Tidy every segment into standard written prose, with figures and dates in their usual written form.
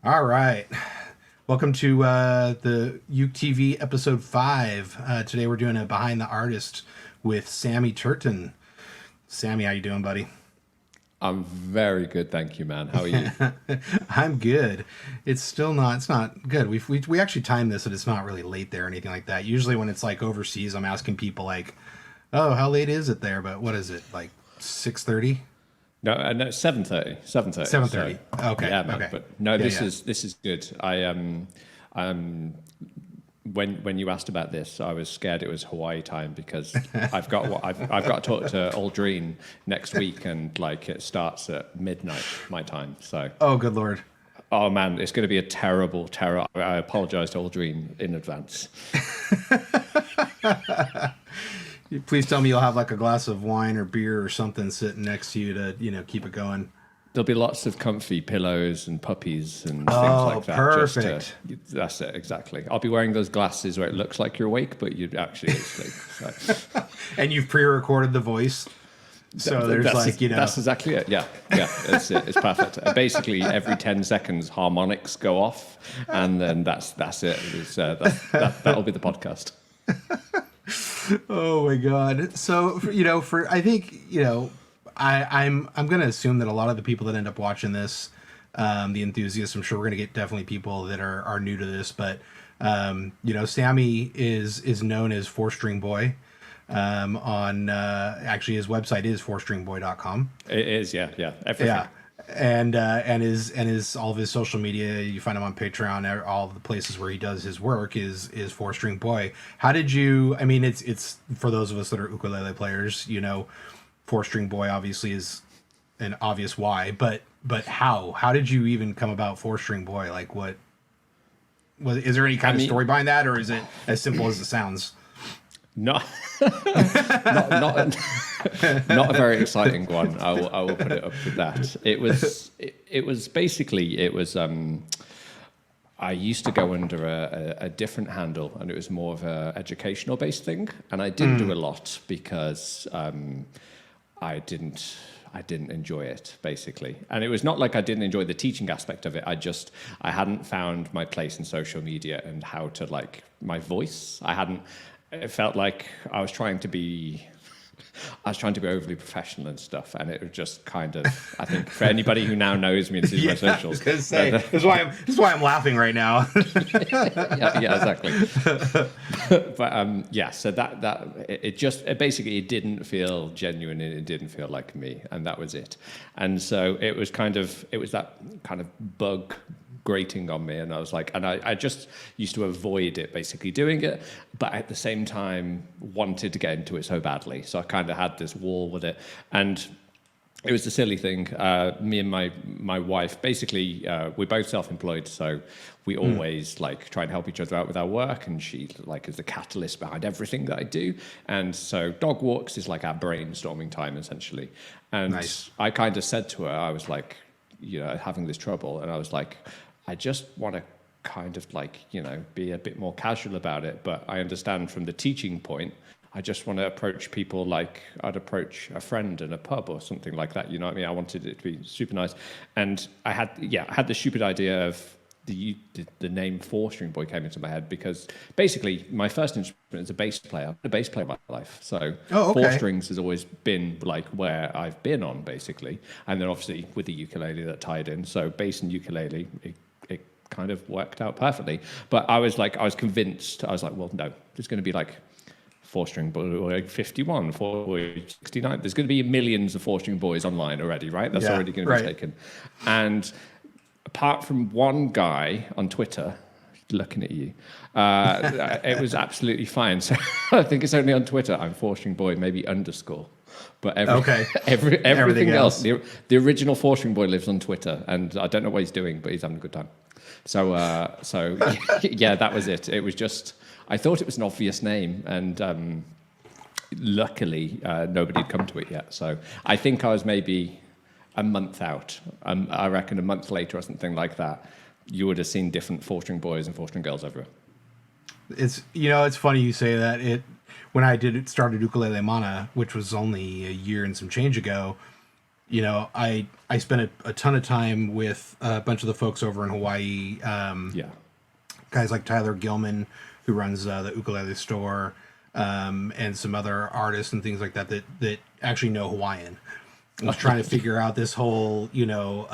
All right. Welcome to the UkeTV episode 5. Today we're doing a Behind the Artist with Sammy Turton. Sammy, how you doing, buddy? I'm very good, thank you, man. How are you? I'm good. It's not good. We actually timed this so it's not really late there or anything like that. Usually when it's like overseas, I'm asking people like, oh, how late is it there? But what is it, like 6:30? No, 7:30. 7:30. 7:30. So, Okay. yeah, man. Okay. But no, Yeah, this is good. When you asked about this, I was scared it was Hawaii time because I've got to talk to Aldrine next week, and like it starts at midnight my time. So Oh, good Lord. oh man, it's going to be a terrible. I apologize to Aldrine in advance. Please tell me you'll have like a glass of wine or beer or something sitting next to you to, keep it going. There'll be lots of comfy pillows and puppies and things like that. Perfect. That's it, exactly. I'll be wearing those glasses where it looks like you're awake, but you're actually asleep. So. And you've pre-recorded the voice. So That's exactly it. Yeah, that's it. It's perfect. Basically, every 10 seconds, harmonics go off, and then that's it. That'll be the podcast. Oh my God. So, I think, I'm going to assume that a lot of the people that end up watching this, the enthusiasts, I'm sure we're going to get definitely people that are new to this, but, Sammy is known as 4-String Boy. Actually his website is 4stringboy.com. It is, yeah, everything. Yeah. And his all of his social media, you find him on Patreon, all the places where he does his work is 4-String Boy. How did you, I mean, it's for those of us that are ukulele players, 4-String Boy obviously is an obvious why, but how did you even come about 4-String Boy? Like is there any kind of story behind that, or is it as simple as it sounds? No, not a very exciting one. I will put it up with that. It was basically I used to go under a different handle, and it was more of a educational based thing, and I didn't do a lot because I didn't enjoy it, basically. And it was not like I didn't enjoy the teaching aspect of it. I hadn't found my place in social media and how to like my voice. It felt like I was trying to be overly professional and stuff, and it was just kind of, I think for anybody who now knows me and sees my socials. I was going to say, this is why I'm laughing right now. yeah, exactly. But so it basically it didn't feel genuine, and it didn't feel like me, and that was it. And so it was that kind of bug grating on me, and I was like, and I just used to avoid it, basically doing it, but at the same time wanted to get into it so badly. So I kind of had this wall with it, and it was a silly thing. Me and my wife, basically, we're both self-employed, so we always like try and help each other out with our work, and she like is the catalyst behind everything that I do. And so dog walks is like our brainstorming time, essentially. And nice. I kind of said to her, I was like, having this trouble, and I was like, I just want to kind of like, be a bit more casual about it. But I understand from the teaching point, I just want to approach people like I'd approach a friend in a pub or something like that. You know what I mean? I wanted it to be super nice. And I had the stupid idea of the name 4-String Boy came into my head because basically my first instrument is a bass player. I'm a bass player my life. So 4 strings has always been like where I've been on, basically. And then obviously with the ukulele that tied in. So bass and ukulele, it kind of worked out perfectly. But I was convinced. I was like, well, no, there's going to be like 4-String Boy 51, 69. There's going to be millions of 4-String Boys online already, right? That's already going to be taken. And apart from one guy on Twitter looking at you, it was absolutely fine. So I think it's only on Twitter. I'm 4-String Boy, maybe underscore. But everything else, the original 4-String Boy lives on Twitter, and I don't know what he's doing, but he's having a good time. So yeah, that was it. It was just, I thought it was an obvious name, and luckily nobody had come to it yet. So I think I was maybe a month out. I reckon a month later or something like that, you would have seen different 4-String Boys and 4-String Girls everywhere. It's funny you say that. When I started Ukulele Mana, which was only a year and some change ago, you know, I spent a ton of time with a bunch of the folks over in Hawaii. Yeah. Guys like Tyler Gilman, who runs the ukulele store, and some other artists and things like that that actually know Hawaiian. I was trying to figure out this whole, you know,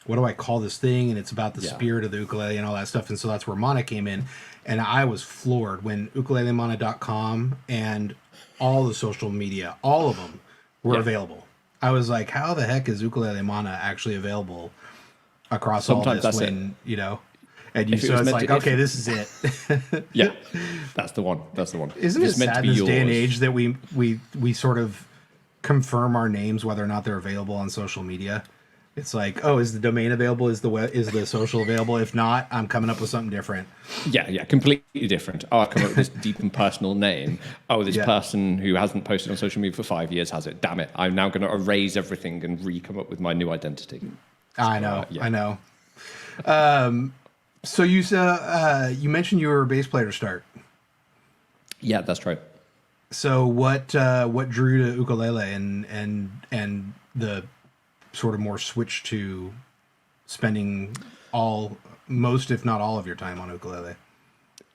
what do I call this thing? And it's about the spirit of the ukulele and all that stuff. And so that's where Mana came in. And I was floored when ukulelemana.com and all the social media, all of them were available. I was like, how the heck is Ukulele Mana actually available across Sometimes all this when, you know, and you, so it's like, okay, this is it. Yeah, that's the one. That's the one. Isn't it sad in this day and age that we sort of confirm our names whether or not they're available on social media? It's like, oh, is the domain available? Is the social available? If not, I'm coming up with something different. Yeah, completely different. Oh, I come up with this deep and personal name. Oh, this person who hasn't posted on social media for 5 years has it. Damn it! I'm now going to erase everything and come up with my new identity. I know. So you mentioned you were a bass player to start. Yeah, that's right. So what drew you to ukulele and the sort of more switch to spending most if not all of your time on ukulele?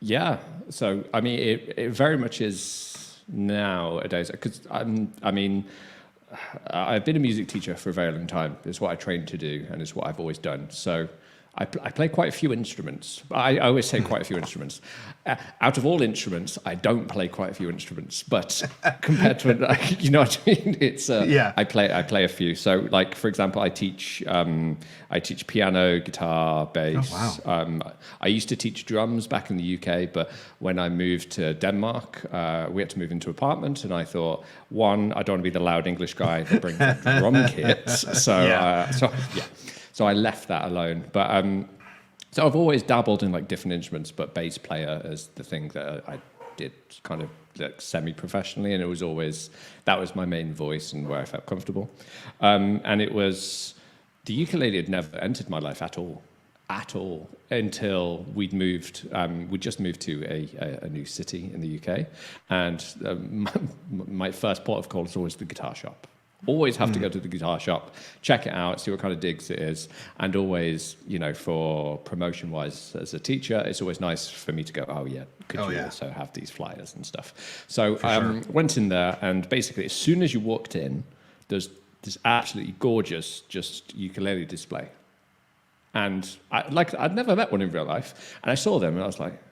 Yeah, so I mean it very much is nowadays, because I mean I've been a music teacher for a very long time. It's what I trained to do, and it's what I've always done. So I play quite a few instruments. I always say quite a few instruments. Out of all instruments, I don't play quite a few instruments. But compared to, you know what I mean? It's I play a few. So, like for example, I teach piano, guitar, bass. Oh, wow. I used to teach drums back in the UK, but when I moved to Denmark, we had to move into an apartment, and I thought, one, I don't want to be the loud English guy that brings the drum kits. So I left that alone. But so I've always dabbled in like different instruments, but bass player is the thing that I did kind of like semi-professionally, and that was my main voice and where I felt comfortable. And it was, the ukulele had never entered my life at all, until we'd just moved to a new city in the UK, and my first port of call was always the guitar shop. Always have to go to the guitar shop, check it out, see what kind of digs it is, and always, you know, for promotion-wise as a teacher, it's always nice for me to go, could you also have these flyers and stuff? So went in there, and basically as soon as you walked in, there's this absolutely gorgeous just ukulele display. And I'd never met one in real life, and I saw them, and I was like,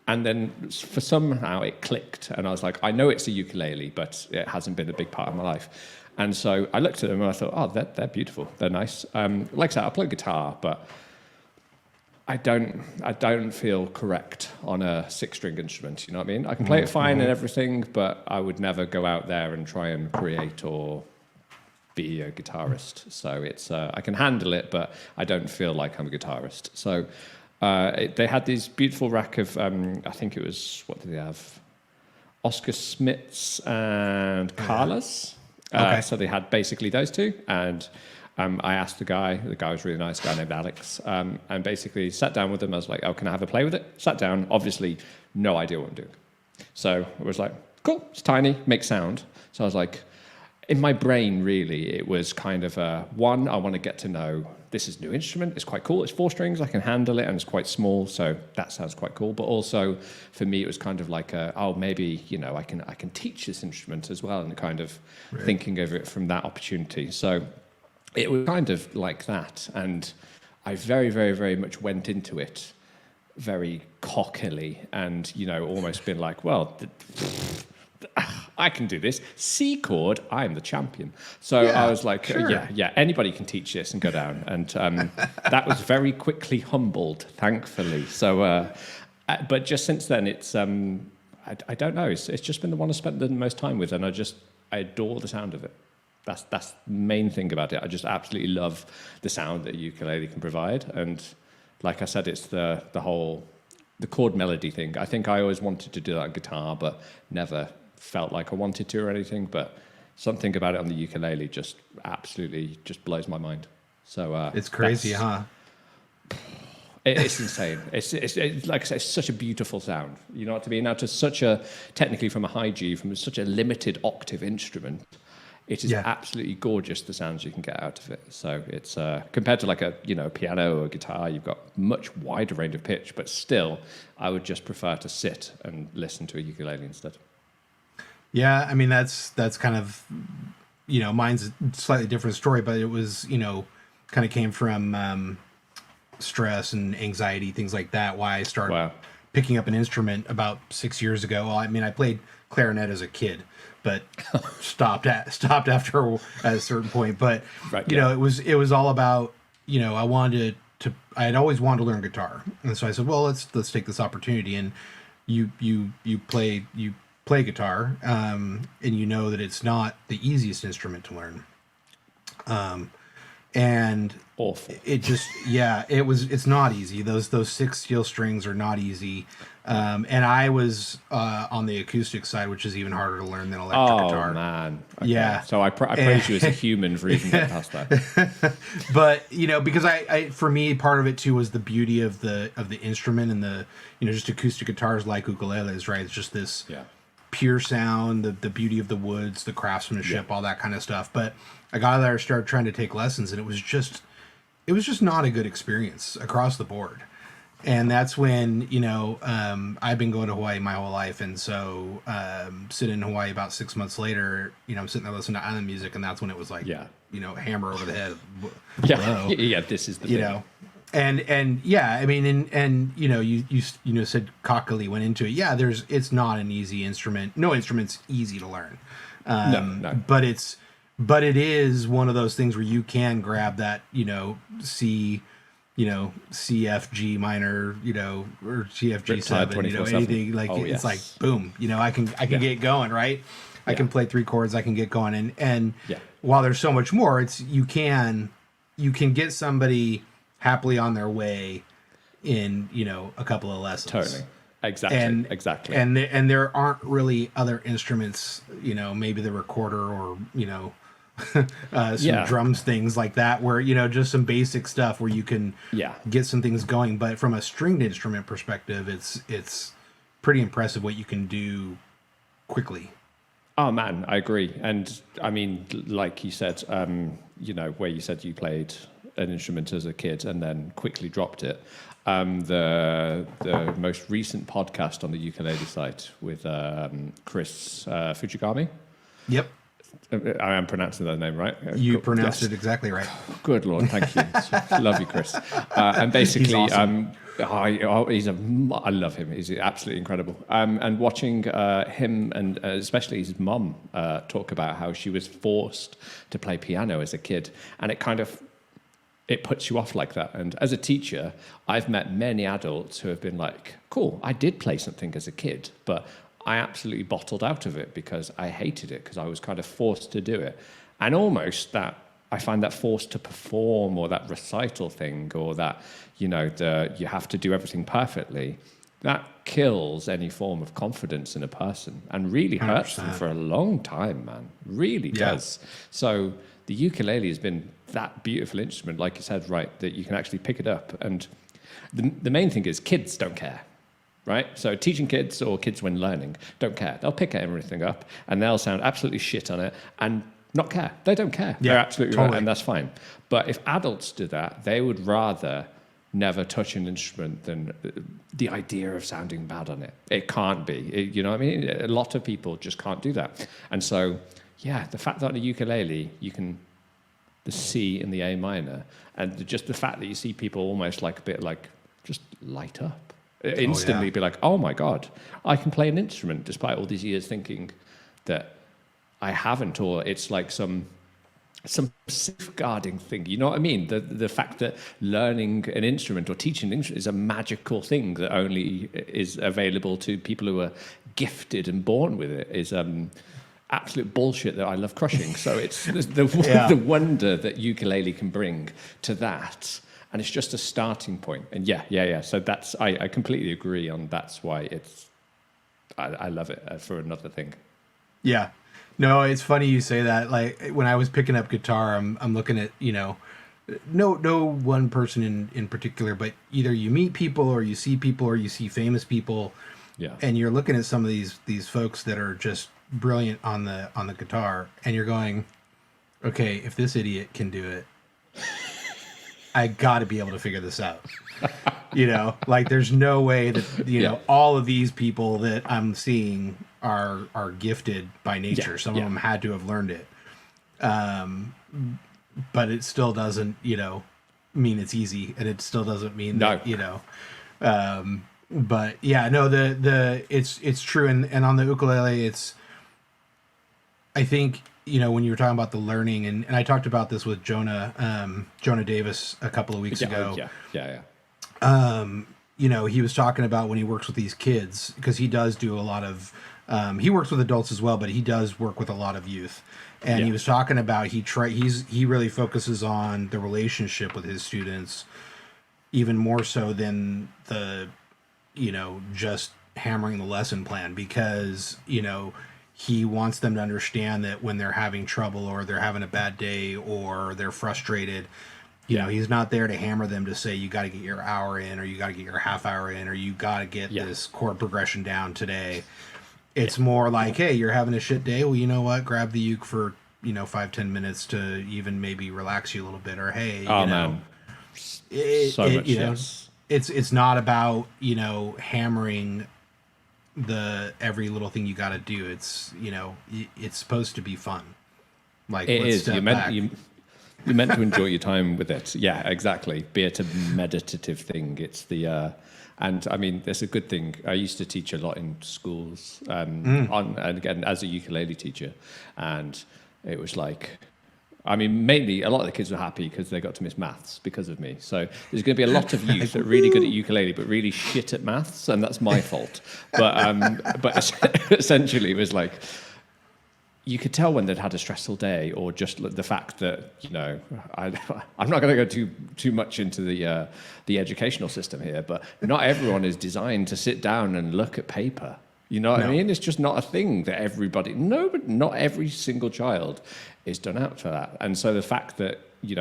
and then for somehow it clicked, and I was like, I know it's a ukulele, but it hasn't been a big part of my life. And so I looked at them and I thought, oh, they're beautiful, they're nice. Like I said, I play guitar, but I don't feel correct on a 6-string instrument. You know what I mean? I can play it fine and everything, but I would never go out there and try and create or be a guitarist. So it's I can handle it, but I don't feel like I'm a guitarist. So. They had these beautiful rack of, I think it was, what did they have? Oscar Smiths and Carlas. So they had basically those two. And I asked the guy was a really nice guy named Alex, and basically sat down with him. I was like, oh, can I have a play with it? Sat down, obviously no idea what I'm doing. So I was like, cool, it's tiny, makes sound. So I was like, in my brain, really, it was kind of one, I want to get to know, this is a new instrument, it's quite cool, it's 4 strings, I can handle it, and it's quite small, so that sounds quite cool. But also, for me, it was kind of like, maybe, you know, I can teach this instrument as well, and kind of thinking over it from that opportunity. So it was kind of like that, and I very, very, very much went into it very cockily, and, you know, almost been like, well, I can do this. C chord, I'm the champion. So I was like, anybody can teach this and go down. And that was very quickly humbled, thankfully. So, but just since then, it's, I don't know, it's just been the one I spent the most time with, and I adore the sound of it. That's the main thing about it. I just absolutely love the sound that ukulele can provide. And like I said, it's the chord melody thing. I think I always wanted to do that on guitar, but never felt like I wanted to or anything, but something about it on the ukulele just absolutely just blows my mind. So it's crazy, huh? It's insane. It's like I say, it's such a beautiful sound. You know what I mean? Now, to such a, technically from a high G, from such a limited octave instrument, it is absolutely gorgeous, the sounds you can get out of it. So it's compared to like a piano or a guitar, you've got much wider range of pitch, but still I would just prefer to sit and listen to a ukulele instead. Yeah, I mean that's kind of, mine's a slightly different story, but it was, kind of came from stress and anxiety, things like that. Why I started picking up an instrument about 6 years ago. Well, I mean, I played clarinet as a kid, but stopped after at a certain point. But it was all about, I had always wanted to learn guitar, and so I said, well, let's take this opportunity. And you play guitar, and you know that it's not the easiest instrument to learn. And awful. It just, it's not easy. Those 6 steel strings are not easy. And I was on the acoustic side, which is even harder to learn than electric guitar. Oh man. Okay. Yeah. So I praise you as a human for even getting past that. But, because I for me, part of it too was the beauty of the instrument and the, just acoustic guitars like ukuleles, right? It's just this pure sound, the beauty of the woods, the craftsmanship, all that kind of stuff. But I got there, started trying to take lessons, and it was just not a good experience across the board. And that's when, I've been going to Hawaii my whole life. And so sitting in Hawaii about 6 months later, I'm sitting there listening to island music, and that's when it was like, hammer over the head. Yeah, this is the thing. And I mean, and you said Kakali went into it. Yeah, it's not an easy instrument. No instrument's easy to learn. No. But it is one of those things where you can grab that, C, C, F, G minor, or C, F, G, 7, anything like it's like boom, I can get going, right? I can play 3 chords, I can get going, and while there's so much more, you can get somebody happily on their way in a couple of lessons. Totally. Exactly. And there aren't really other instruments, maybe the recorder or some drums, things like that, where just some basic stuff where you can get some things going. But from a stringed instrument perspective, it's pretty impressive what you can do quickly. Oh man, I agree. And I mean, like you said, where you said you played an instrument as a kid and then quickly dropped it. The most recent podcast on the ukulele site with Chris Fujigami. Yep. I am pronouncing that name right. You pronounced it exactly right. Good Lord, thank you. Love you, Chris. And basically, he's awesome. I love him. He's absolutely incredible. And watching him and especially his mom talk about how she was forced to play piano as a kid, and it puts you off like that. And as a teacher, I've met many adults who have been like, cool, I did play something as a kid, but I absolutely bottled out of it because I hated it, because I was kind of forced to do it. And almost that, I find that forced to perform, or that recital thing, or that, you have to do everything perfectly, that kills any form of confidence in a person and really hurts 100%. Them for a long time, man. Really does. So the ukulele has been that beautiful instrument, like you said, right, that you can actually pick it up. And the main thing is kids don't care. Right? So teaching kids, or kids when learning, don't care. They'll pick everything up and they'll sound absolutely shit on it and not care. They don't care. They're absolutely right, and that's fine. But if adults do that, they would rather never touch an instrument than the idea of sounding bad on it. It can't be. You know what I mean? A lot of people just can't do that. And so, the fact that on a ukulele, you can the C and the A minor, and just the fact that you see people almost like a bit like just light up. Instantly be like, oh my God, I can play an instrument despite all these years thinking that I haven't, or it's like some safeguarding thing. You know what I mean? The fact that learning an instrument or teaching an instrument is a magical thing that only is available to people who are gifted and born with it is absolute bullshit that I love crushing. So it's the wonder that ukulele can bring to that. And it's just a starting point. And so that's, I completely agree on that's why I love it for another thing. Yeah. No, it's funny you say that. Like when I was picking up guitar, I'm looking at, no one person in particular, but either you meet people or you see people or you see famous people. Yeah. And you're looking at some of these folks that are just brilliant on the guitar, and you're going, okay, if this idiot can do it, I got to be able to figure this out. Like there's no way that Yeah. all of these people that I'm seeing are gifted by nature. Yeah, Some of yeah. them had to have learned it, but it still doesn't mean it's easy, and it still doesn't mean No. that. But yeah, no, it's true, and on the ukulele, I think when you were talking about the learning, and I talked about this with Jonah Davis a couple of weeks ago. Yeah. He was talking about when he works with these kids, because he does do a lot of he works with adults as well, but he does work with a lot of youth. And he was talking about he really focuses on the relationship with his students even more so than the just hammering the lesson plan, because he wants them to understand that when they're having trouble or they're having a bad day or they're frustrated, he's not there to hammer them to say, you got to get your hour in, or you got to get your half hour in, or you got to get this chord progression down today. It's more like, hey, you're having a shit day. Well, you know what? Grab the uke for, 5-10 minutes to even maybe relax you a little bit. Or, hey, Man. it's not about, hammering every little thing you got to do. It's, it's supposed to be fun. Like, It let's is. step back. You're meant to enjoy your time with it. Yeah, exactly. Be it a meditative thing. It's the, and I mean, there's a good thing. I used to teach a lot in schools, and again, as a ukulele teacher. And it was like, I mean, mainly a lot of the kids were happy because they got to miss maths because of me. So there's going to be a lot of youth that are really good at ukulele, but really shit at maths. And that's my fault. But essentially it was like, you could tell when they'd had a stressful day, or just the fact that, I'm not going to go too much into the educational system here, but not everyone is designed to sit down and look at paper. You know what I mean? It's just not a thing that everybody, but not every single child is done out for that. And so the fact that, you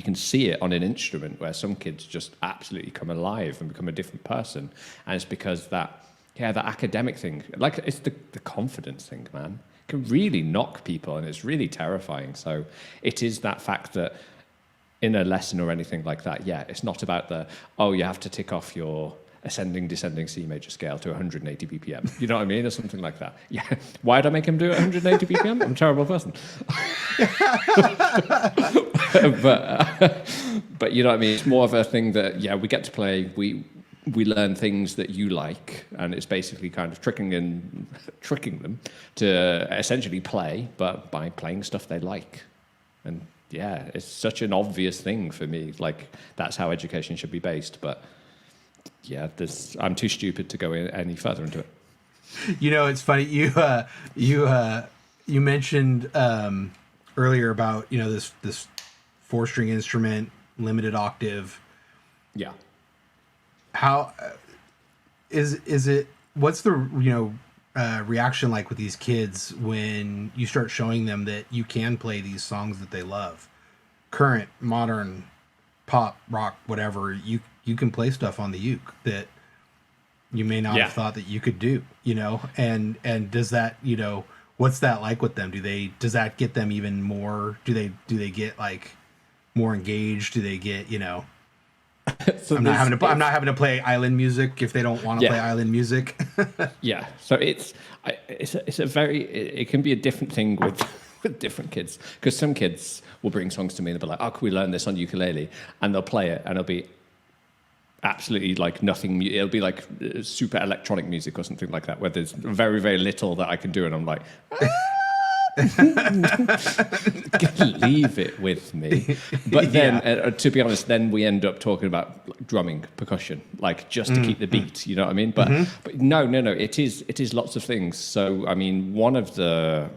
can see it on an instrument where some kids just absolutely come alive and become a different person. And it's because that academic thing, like it's the confidence thing, man. Can really knock people, and it's really terrifying. So it is that fact that in a lesson or anything like that, it's not about you have to tick off your ascending, descending C major scale to 180 BPM. You know what I mean? Or something like that. Yeah. Why'd I make him do it 180 BPM? I'm a terrible person. But you know what I mean? It's more of a thing that, we get to play, we learn things that you like, and it's basically kind of tricking them to essentially play, but by playing stuff they like. And it's such an obvious thing for me. Like, that's how education should be based. But I'm too stupid to go any further into it. It's funny. You mentioned earlier about this 4-string instrument, limited octave. Yeah. How is it? What's the reaction like with these kids when you start showing them that you can play these songs that they love, current, modern, pop, rock, whatever? You can play stuff on the uke that you may not have thought that you could do. And does that what's that like with them? Does that get them even more? Do they get like more engaged? Do they get So I'm not having to play island music if they don't want to play island music. So it's a very, it can be a different thing with different kids, because some kids will bring songs to me and they'll be like, oh, can we learn this on ukulele? And they'll play it and it'll be absolutely like nothing. It'll be like super electronic music or something like that, where there's very, very little that I can do. And I'm like, leave it with me. But then, to be honest, then we end up talking about like, drumming, percussion, like just to keep the beat. You know what I mean? But no. It is lots of things. So I mean, one of the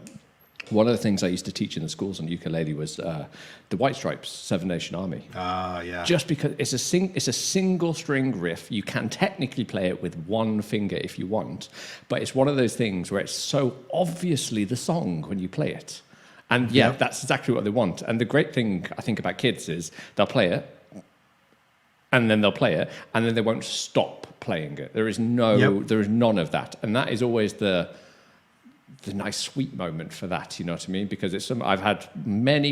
things I used to teach in the schools on ukulele was the White Stripes' Seven Nation Army. Just because it's a single string riff. You can technically play it with one finger if you want, but it's one of those things where it's so obviously the song when you play it. And that's exactly what they want. And the great thing I think about kids is they'll play it, and then they'll play it, and then they won't stop playing it. There is none of that. And that is always the the nice sweet moment for that, you know what I mean? Because I've had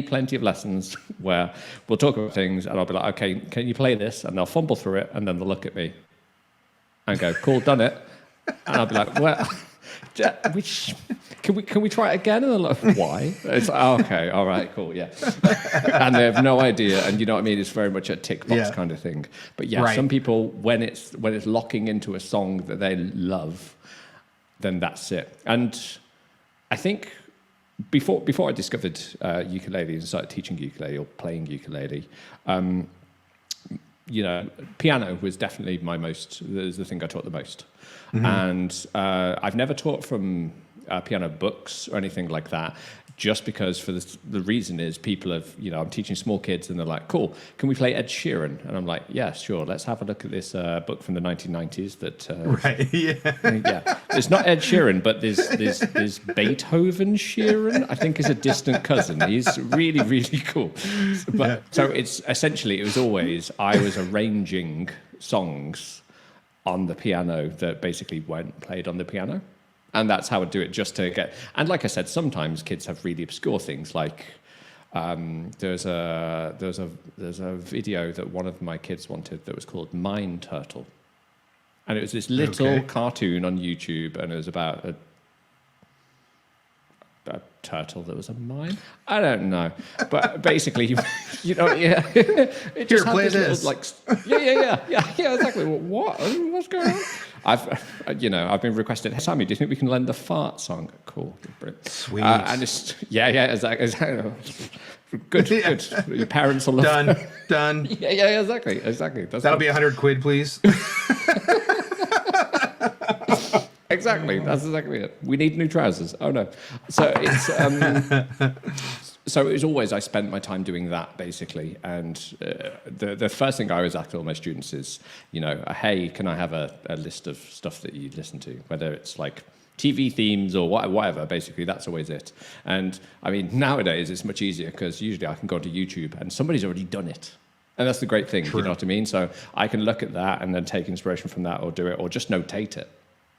plenty of lessons where we'll talk about things and I'll be like, okay, can you play this? And they'll fumble through it and then they'll look at me and go, cool, done it. And I'll be like, well, can we try it again? And they're like, why? It's like, oh, okay, all right, cool, yeah. And they have no idea, and you know what I mean? It's very much a tick box kind of thing. But yeah, some people, when it's locking into a song that they love, then that's it. And I think before I discovered ukulele and started teaching ukulele or playing ukulele, you know, piano was definitely the thing I taught the most. Mm-hmm. And I've never taught from piano books or anything like that, just because the reason is people have, you know, I'm teaching small kids and they're like, cool, can we play Ed Sheeran? And I'm like, yeah, sure, let's have a look at this book from the 1990s that... right, yeah. Yeah, it's not Ed Sheeran, but there's Beethoven Sheeran, I think is a distant cousin. He's really, really cool. But so it's essentially, it was always, I was arranging songs on the piano that basically weren't played on the piano. And that's how I do it, just to get... And like I said, sometimes kids have really obscure things, like there's a video that one of my kids wanted that was called Mine Turtle. And it was this little cartoon on YouTube, and it was about a turtle that was a mine. I don't know, but basically, you know, yeah, it just Here, play this. Little, like, yeah, exactly. What's going on? I've been requested. Hey, Sammy, do you think we can lend the fart song? Cool, brilliant. Sweet. And it's exactly. Good. Your parents will love. Done. Yeah, exactly. That'll be 100 quid, please. Exactly. That's exactly it. We need new trousers. Oh no. So it's so it was always, I spent my time doing that basically. And the first thing I always ask all my students is, you know, hey, can I have a list of stuff that you listen to, whether it's like TV themes or whatever. Basically, that's always it. And I mean, nowadays it's much easier because usually I can go to YouTube and somebody's already done it. And that's the great thing. True. You know what I mean? So I can look at that and then take inspiration from that, or do it, or just notate it.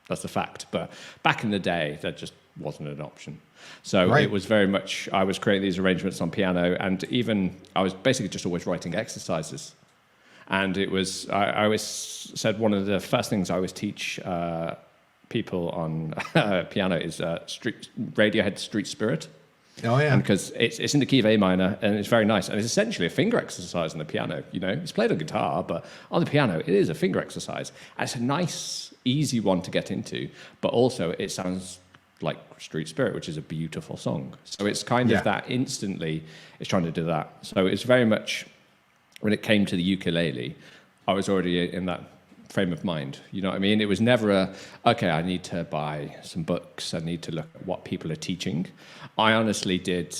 That's the fact. But back in the day, that just wasn't an option. So It was very much, I was creating these arrangements on piano, and even I was basically just always writing exercises. And it was, I always said one of the first things I always teach people on piano is Radiohead's Street Spirit. Oh, yeah. And because it's in the key of A minor, and it's very nice. And it's essentially a finger exercise on the piano. You know, it's played on guitar, but on the piano, it is a finger exercise. And it's a nice, easy one to get into, but also it sounds like Street Spirit, which is a beautiful song. So it's kind of that instantly, it's trying to do that. So it's very much, when it came to the ukulele, I was already in that frame of mind. You know what I mean? It was never okay, I need to buy some books, I need to look at what people are teaching. I honestly did,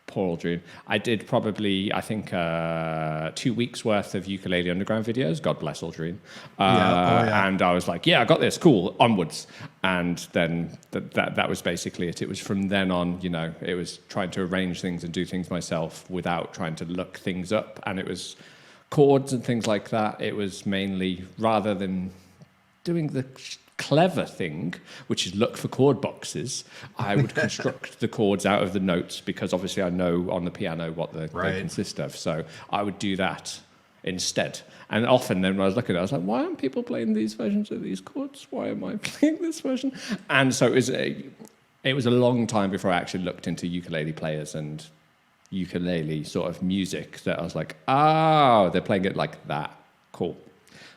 poor Aldrine, I did probably, I think, 2 weeks worth of Ukulele Underground videos. God bless Aldrine. And I was like, yeah, I got this, cool, onwards. And then that was basically it. It was from then on, you know, it was trying to arrange things and do things myself without trying to look things up. And it was chords and things like that. It was mainly, rather than doing the clever thing, which is look for chord boxes, I would construct the chords out of the notes, because obviously I know on the piano what they consist of. So I would do that instead. And often then when I was looking at it, I was like, why aren't people playing these versions of these chords? Why am I playing this version? And so it was a long time before I actually looked into ukulele players and ukulele sort of music that I was like, oh, they're playing it like that. Cool.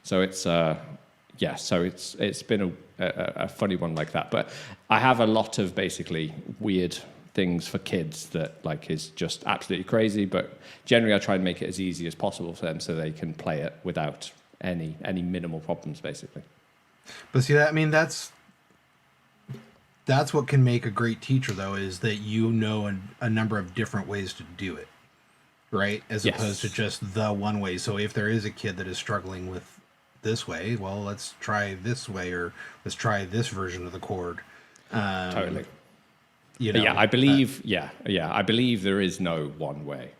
So it's so it's been a funny one like that. But I have a lot of basically weird things for kids that like is just absolutely crazy. But generally, I try and make it as easy as possible for them so they can play it without any minimal problems, basically. But see, I mean, that's what can make a great teacher, though, is that you know a number of different ways to do it, right? As opposed to just the one way. So if there is a kid that is struggling with this way, well, let's try this way, or let's try this version of the chord. Totally. You know, I believe there is no one way.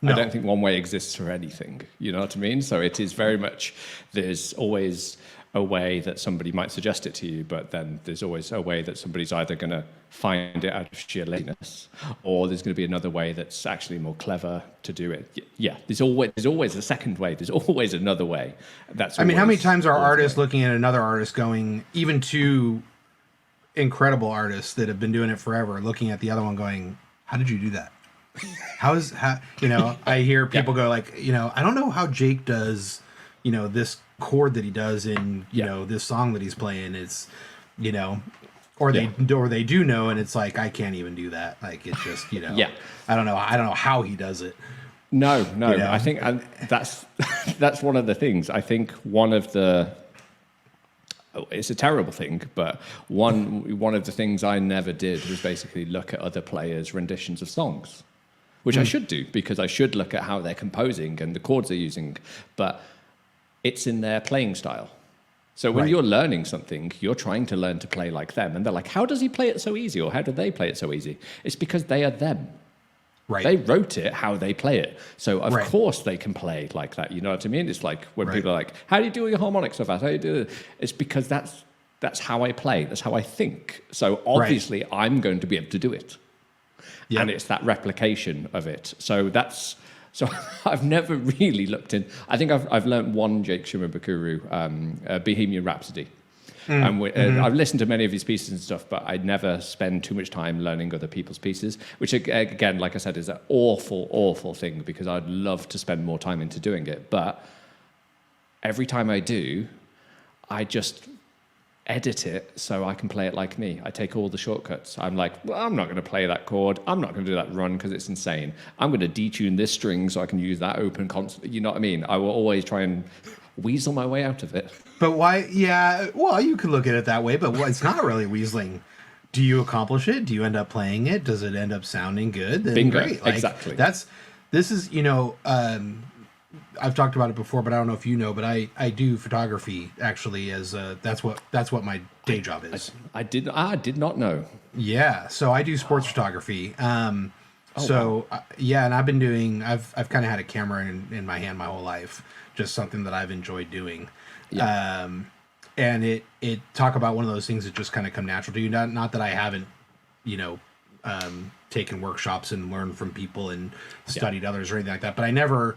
No. I don't think one way exists for anything. You know what I mean? So it is very much, there's always a way that somebody might suggest it to you, but then there's always a way that somebody's either going to find it out of sheer laziness, or there's going to be another way that's actually more clever to do it. Yeah, there's always a second way. There's always another way. I mean, how many times are artists looking at another artist going, even two incredible artists that have been doing it forever, looking at the other one going, how did you do that? I hear people go like, I don't know how Jake does, this chord that he does in, this song that he's playing. It's, or they do know, and it's like, I can't even do that. Like, it's just, I don't know how he does it. No, I think, and that's one of the things. I think one of the, it's a terrible thing, but one of the things I never did was basically look at other players' renditions of songs, which I should do, because I should look at how they're composing and the chords they're using, but it's in their playing style. So when you're learning something, you're trying to learn to play like them, and they're like, how does he play it so easy, or how do they play it so easy? It's because they are them. Right. They wrote it how they play it. So, of course, they can play like that. You know what I mean? It's like when people are like, how do you do your harmonics so fast? How do you do it? It's because that's how I play. That's how I think. So, obviously, I'm going to be able to do it. Yep. And it's that replication of it. So, I've never really looked in. I think I've learned one Jake Shimabukuro, Bohemian Rhapsody. I've listened to many of his pieces and stuff, but I never spend too much time learning other people's pieces, which again, like I said, is an awful, awful thing, because I'd love to spend more time into doing it. But every time I do, I just edit it so I can play it like me. I take all the shortcuts. I'm like, well, I'm not going to play that chord. I'm not going to do that run because it's insane. I'm going to detune this string so I can use that open constant. You know what I mean? I will always try and weasel my way out of it. But why? Yeah, well, you could look at it that way, but it's not really weaseling. Do you accomplish it? Do you end up playing it? Does it end up sounding good? Then Bingo. Great. Like, exactly. This is, I've talked about it before, but I don't know if you know, but I do photography actually as that's what my day job is. I did not know. Yeah, so I do sports photography. And I've been doing. I've kind of had a camera in my hand my whole life, just something that I've enjoyed doing. Yeah. And it talk about one of those things that just kind of come natural to you. Not that I haven't, taken workshops and learned from people and studied others or anything like that, but I never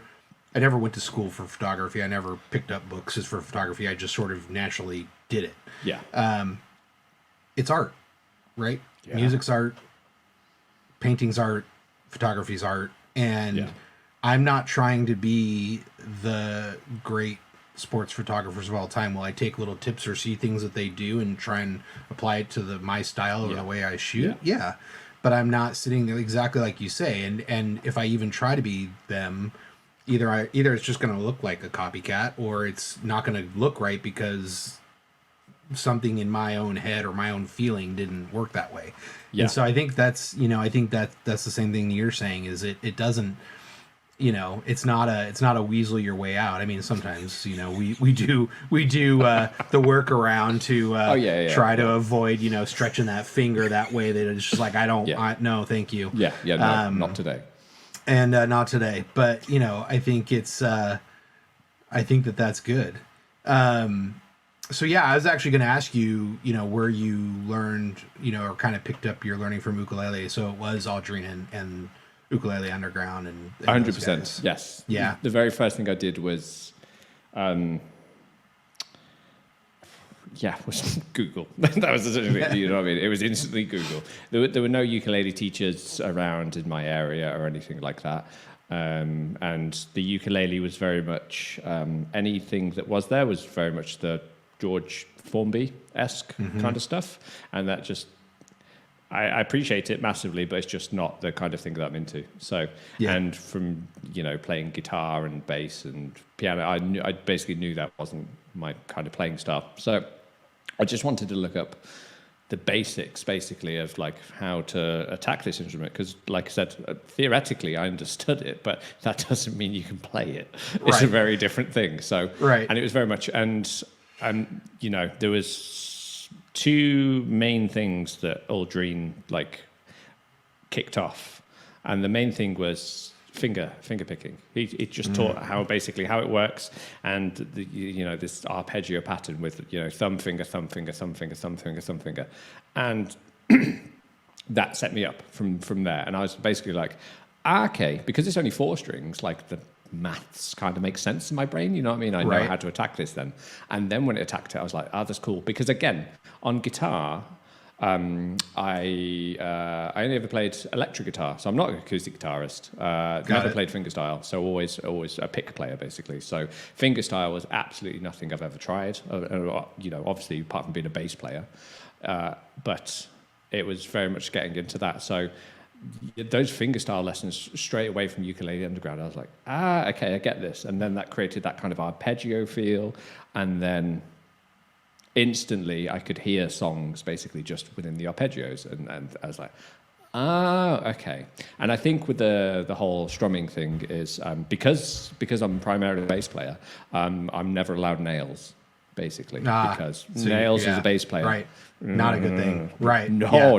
went to school for photography. I never picked up books for photography. I just sort of naturally did it. Yeah. It's art, right? Yeah. Music's art, painting's art, photography's art. And I'm not trying to be the great sports photographers of all time. Will I take little tips or see things that they do and try and apply it to my style or the way I shoot? Yeah. But I'm not sitting there exactly like you say. And if I even try to be them, either it's just going to look like a copycat, or it's not going to look right because something in my own head or my own feeling didn't work that way. Yeah. And so I think that's the same thing you're saying, is it doesn't, it's not a weasel your way out. I mean, sometimes, we do the workaround to try to avoid, stretching that finger that way that it's just like, no, thank you. No, not today. And not today, but I think it's I think that's good. So yeah, I was actually going to ask you, where you learned, or kind of picked up your learning from ukulele. So it was Aldrine and Ukulele Underground and 100%. Yes. Yeah. The very first thing I did was was Google. That was essentially, you know what I mean? It was instantly Google. There were no ukulele teachers around in my area or anything like that. And the ukulele was very much, anything that was there was very much the George Formby-esque kind of stuff. And that just, I appreciate it massively, but it's just not the kind of thing that I'm into. So, and from, playing guitar and bass and piano, I basically knew that wasn't my kind of playing style. So I just wanted to look up the basics, basically, of like how to attack this instrument. Because, like I said, theoretically, I understood it, but that doesn't mean you can play it. It's a very different thing. So, and it was very much, and there was two main things that Aldrine kicked off, and the main thing was finger picking. He just taught how it works, and this arpeggio pattern with thumb finger, thumb finger, thumb finger, thumb finger, thumb finger, and that set me up from there. And I was basically like, okay, because it's only 4 strings, like the maths kind of makes sense in my brain. You know what I mean? I know how to attack this then. And then when it attacked it, I was like, that's cool. Because again, on guitar, I only ever played electric guitar, so I'm not an acoustic guitarist. Never played fingerstyle, so always a pick player basically. So fingerstyle was absolutely nothing I've ever tried. Obviously apart from being a bass player, but it was very much getting into that. So those fingerstyle lessons straight away from Ukulele Underground, I was like, okay, I get this, and then that created that kind of arpeggio feel, and then instantly I could hear songs basically just within the arpeggios, and I was like, okay. And I think with the whole strumming thing is because I'm primarily a bass player, I'm never allowed nails, basically, because nails as a bass player, right? Not a good thing, right? No,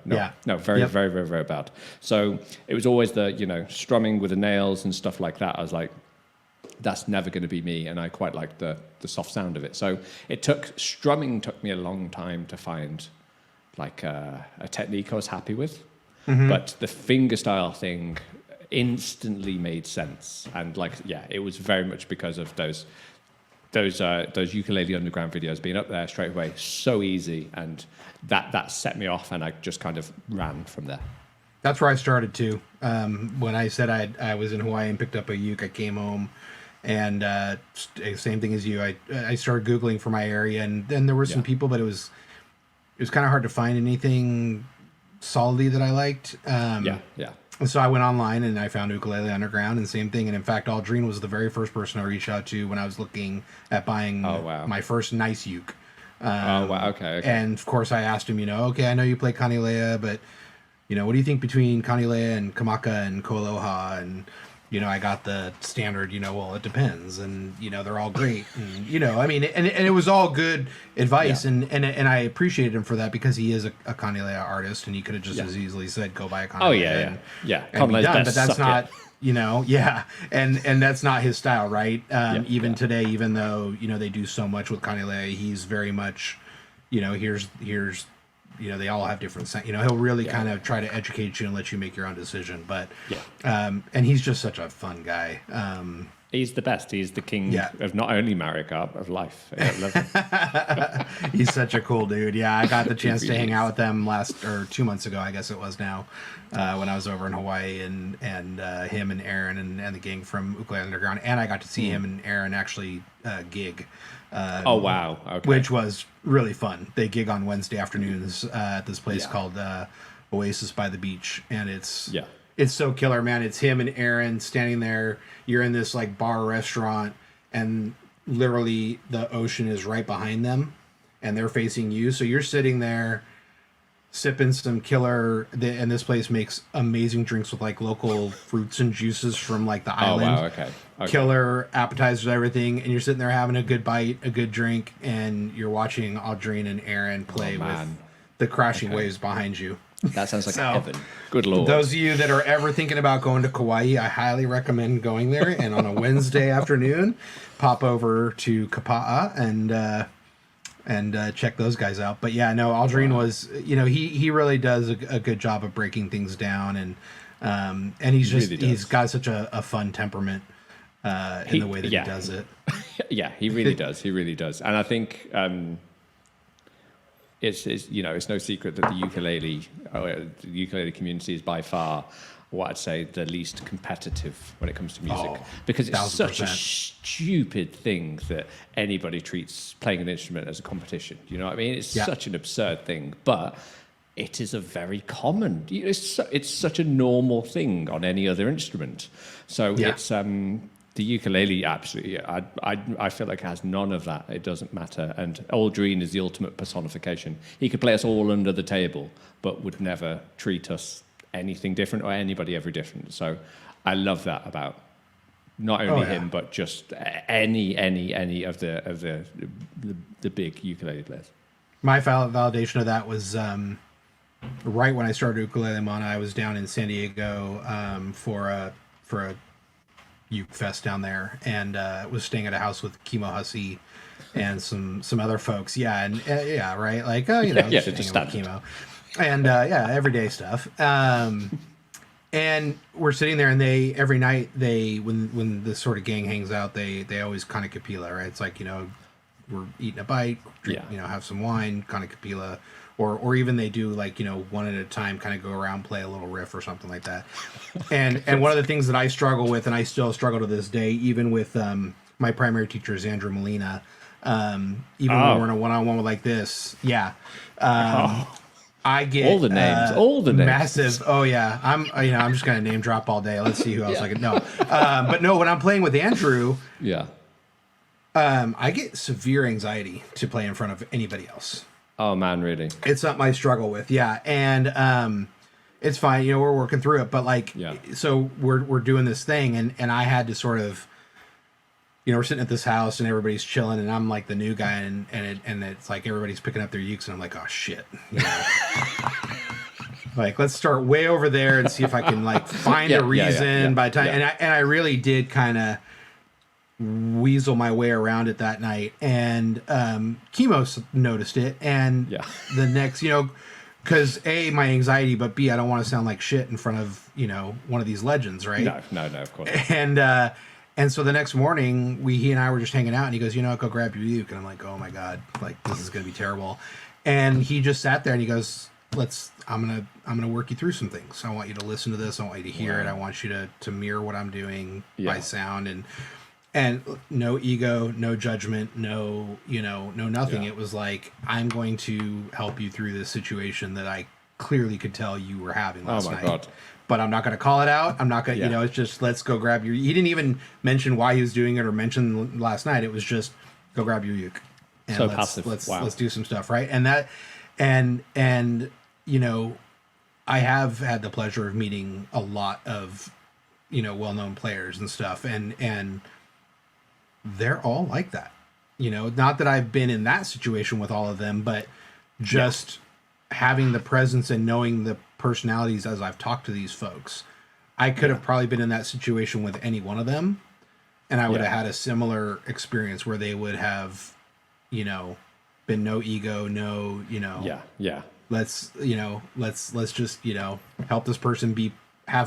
Yeah. very, very, very, very bad. So it was always the strumming with the nails and stuff like that. I was like, that's never going to be me, and I quite like the soft sound of it. So strumming took me a long time to find like a technique I was happy with, but the fingerstyle thing instantly made sense, and it was very much because of those Ukulele Underground videos being up there straight away, so easy, and that set me off, and I just kind of ran from there. That's where I started too. When I said I was in Hawaii and picked up a uke, I came home, and same thing as you. I started Googling for my area, and then there were some people, but it was kind of hard to find anything solidly that I liked. And so I went online and I found Ukulele Underground, and same thing. And in fact, Aldrine was the very first person I reached out to when I was looking at buying my first nice uke. Okay. And of course I asked him, okay, I know you play Kanilea, but what do you think between Kanilea and Kamaka and Koaloha? And I got the standard, well, it depends, and they're all great, and I mean, and it was all good advice, and I appreciated him for that, because he is a Kanilea artist, and he could have just as easily said go buy a Kanilea. And be done, but that's not and that's not his style, right? Even today, even though they do so much with Kanilea, he's very much here's they all have different he'll really kind of try to educate you and let you make your own decision, but and he's just such a fun guy. He's the best. He's the king of not only Marika, but of life. I love him. He's such a cool dude. I got the chance to hang out with them 2 months ago, I guess it was now, when I was over in Hawaii, and him and Aaron and the gang from Ukulele Underground, and I got to see him and Aaron actually gig. Oh wow! Okay. Which was really fun. They gig on Wednesday afternoons at this place called Oasis by the Beach, and it's so killer, man. It's him and Aaron standing there. You're in this like bar restaurant, and literally the ocean is right behind them, and they're facing you. So you're sitting there sipping some killer, and this place makes amazing drinks with like local fruits and juices from like the island. Oh wow! Okay. Killer appetizers, everything, and you're sitting there having a good bite, a good drink, and you're watching Aldrine and Aaron play with the crashing waves behind you. That sounds like heaven. Good Lord. Those of you that are ever thinking about going to Kauai, I highly recommend going there. And on a Wednesday afternoon, pop over to Kapa'a and check those guys out. But Aldrine was, he really does a good job of breaking things down, and he's just he's got such a fun temperament in the way that he does it. He really does. He really does. And I think it's no secret that the ukulele community is by far what I'd say the least competitive when it comes to music, because it's 1000%. Such a stupid thing that anybody treats playing an instrument as a competition. You know what I mean? It's such an absurd thing, but it is a very common. It's such a normal thing on any other instrument. So it's the ukulele absolutely. I feel like it has none of that. It doesn't matter. And Aldrine is the ultimate personification. He could play us all under the table, but would never treat us anything different or anybody ever different. So I love that about not only him, but just any of the big ukulele players. My validation of that was right when I started Ukulele Mana, I was down in San Diego for a Uke Fest down there, and was staying at a house with Kimo Hussey and some other folks. Yeah, and yeah, right, like Yeah, just just hanging with Kimo, and yeah, everyday stuff. And we're sitting there, and they every night when this sort of gang hangs out, they always kind of capilla, right? It's like we're eating a bite, drink, have some wine, kind of capilla, or even they do like one at a time, kind of go around, play a little riff or something like that. And one of the things that I struggle with, and I still struggle to this day, even with my primary teacher, Xandra Molina, even when we're in a one-on-one like this, I get all the names, massive. Oh yeah, I'm just gonna name drop all day. Let's see who else I can know. But no, when I'm playing with Andrew, I get severe anxiety to play in front of anybody else. Oh man, really? It's something I struggle with. Yeah, and it's fine. We're working through it. But so we're doing this thing, and I had to sort of. We're sitting at this house and everybody's chilling, and I'm like the new guy, and it's like everybody's picking up their ukes, and I'm like, oh shit, like let's start way over there and see if I can like find a reason by the time. And I really did kind of weasel my way around it that night, and Kimo noticed it, and the next, because A, my anxiety, but B, I don't want to sound like shit in front of one of these legends, right? No, of course. And so the next morning, he and I were just hanging out, and he goes, go grab your uke. And I'm like, oh my God, like this is going to be terrible. And he just sat there and he goes, I'm going to work you through some things. I want you to listen to this. I want you to hear it. I want you to mirror what I'm doing by sound, and no ego, no judgment, no nothing. It was like, I'm going to help you through this situation that I clearly could tell you were having last night. God. But I'm not going to call it out. I'm not going to, it's just, let's go grab your, he didn't even mention why he was doing it or mention last night. It was just, go grab your uke. And so passive. Let's do some stuff. Right. And that, and I have had the pleasure of meeting a lot of, well-known players and stuff. And they're all like that, not that I've been in that situation with all of them, but just having the presence and knowing the personalities as I've talked to these folks, I could have probably been in that situation with any one of them, and I would have had a similar experience where they would have, been no ego, no, let's just, help this person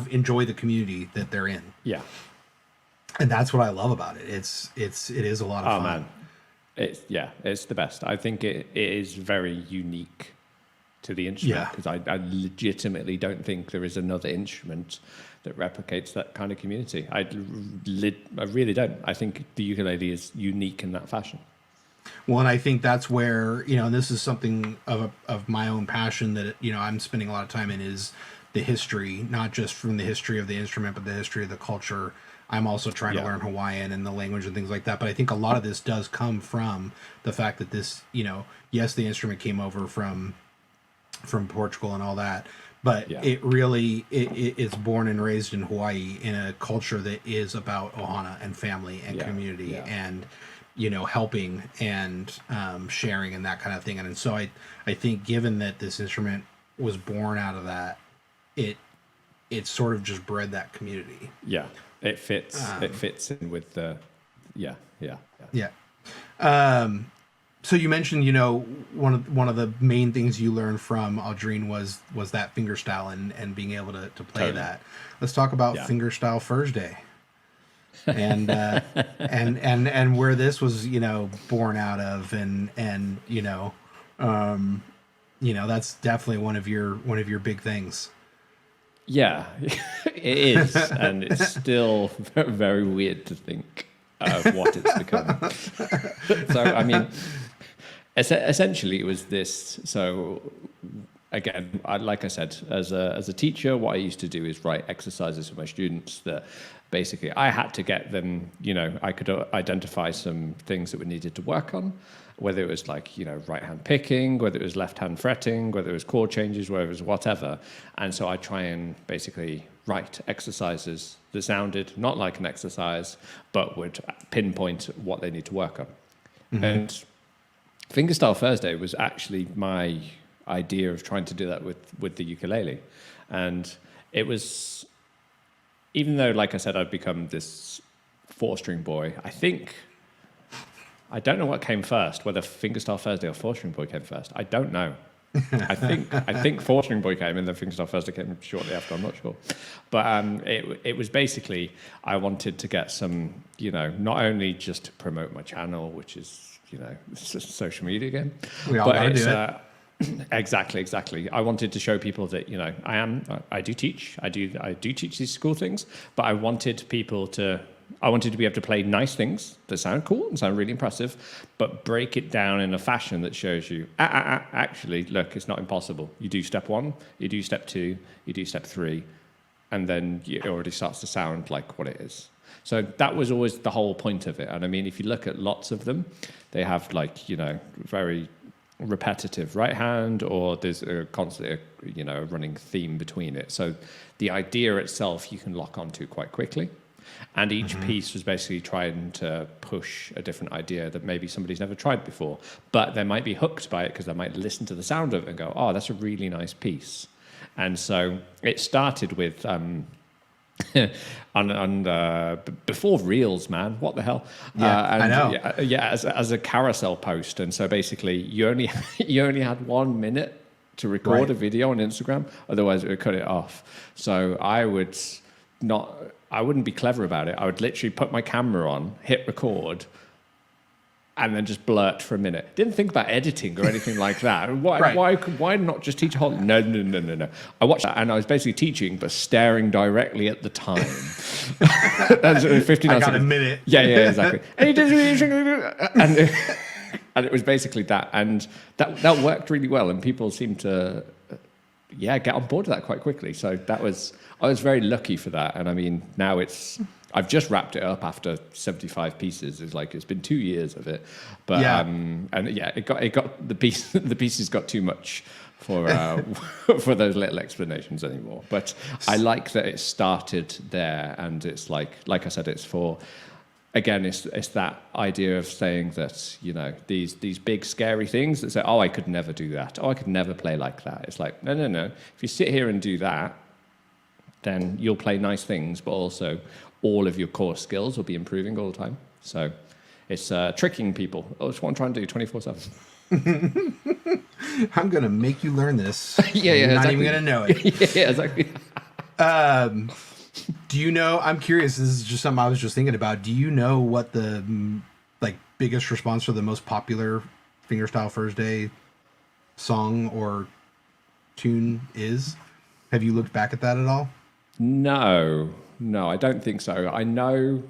enjoy the community that they're in. Yeah. And that's what I love about it. It is a lot of fun. Man. It's the best. I think it is very unique to the instrument, because I legitimately don't think there is another instrument that replicates that kind of community. I really don't. I think the ukulele is unique in that fashion. Well, and I think that's where, and this is something of my own passion that, I'm spending a lot of time in, is the history, not just from the history of the instrument, but the history of the culture. I'm also trying to learn Hawaiian and the language and things like that. But I think a lot of this does come from the fact that this, yes, the instrument came over from Portugal and all that, but it really it's born and raised in Hawaii in a culture that is about ohana and family and community and helping and sharing and that kind of thing. And so I think, given that this instrument was born out of that, it sort of just bred that community. It fits in with the So you mentioned, one of the main things you learned from Aldrine was that fingerstyle and being able to play that. Let's talk about FingerstyleFursday and and where this was born out of, and that's definitely one of your big things. Yeah, it is, and it's still very, very weird to think of what it's become. So, I mean, essentially, it was this. So, again, like I said, as a teacher, what I used to do is write exercises for my students that basically I had to get them, I could identify some things that we needed to work on, whether it was like, right hand picking, whether it was left hand fretting, whether it was chord changes, whether it was whatever. And so I try and basically write exercises that sounded not like an exercise, but would pinpoint what they need to work on. Mm-hmm. And FingerstyleFursday was actually my idea of trying to do that with the ukulele. And it was, even though, like I said, I'd become this 4-string boy, I don't know what came first, whether FingerstyleFursday or 4-string boy came first. I don't know. I think 4-string boy came and then FingerstyleFursday came shortly after. I'm not sure, but it was basically, I wanted to get some, not only just to promote my channel, which is it's just social media again. We all gotta do it. Exactly. I wanted to show people that I do teach. I do teach these school things, but I wanted to be able to play nice things that sound cool and sound really impressive, but break it down in a fashion that shows you, actually, look, it's not impossible. You do step 1, you do step 2, you do step 3, and then it already starts to sound like what it is. So that was always the whole point of it. And I mean, if you look at lots of them, they have very repetitive right hand, or there's constantly a running theme between it. So the idea itself you can lock onto quite quickly. And each piece was basically trying to push a different idea that maybe somebody's never tried before, but they might be hooked by it because they might listen to the sound of it and go, oh, that's a really nice piece. And so it started with before Reels, man, what the hell? I know. As a carousel post. And so basically you only had 1 minute to record a video on Instagram, otherwise it would cut it off. So I wouldn't be clever about it. I would literally put my camera on, hit record, and then just blurt for a minute. Didn't think about editing or anything like that. Why not just teach a whole... No. I watched that, and I was basically teaching, but staring directly at the time. That's 59 I got seconds. a minute. Yeah, exactly. And it was basically that. And that worked really well, and people seemed to... get on board with that quite quickly. So I was very lucky for that. And I mean, now I've just wrapped it up after 75 pieces. It's been 2 years of it, but it got the pieces got too much for for those little explanations anymore. But I like that it started there, and it's like I said, it's for. Again, it's that idea of saying that, these big scary things that say, oh, I could never do that. Oh, I could never play like that. It's like, no. If you sit here and do that, then you'll play nice things, but also all of your core skills will be improving all the time. So it's tricking people. That's what I'm trying to do 24/7. I'm going to make you learn this. You're not even going to know it. Yeah, exactly. Do you know, I'm curious, this is just something I was just thinking about. Do you know what the biggest response for the most popular FingerstyleFursday song or tune is? Have you looked back at that at all? No, I don't think so. I know.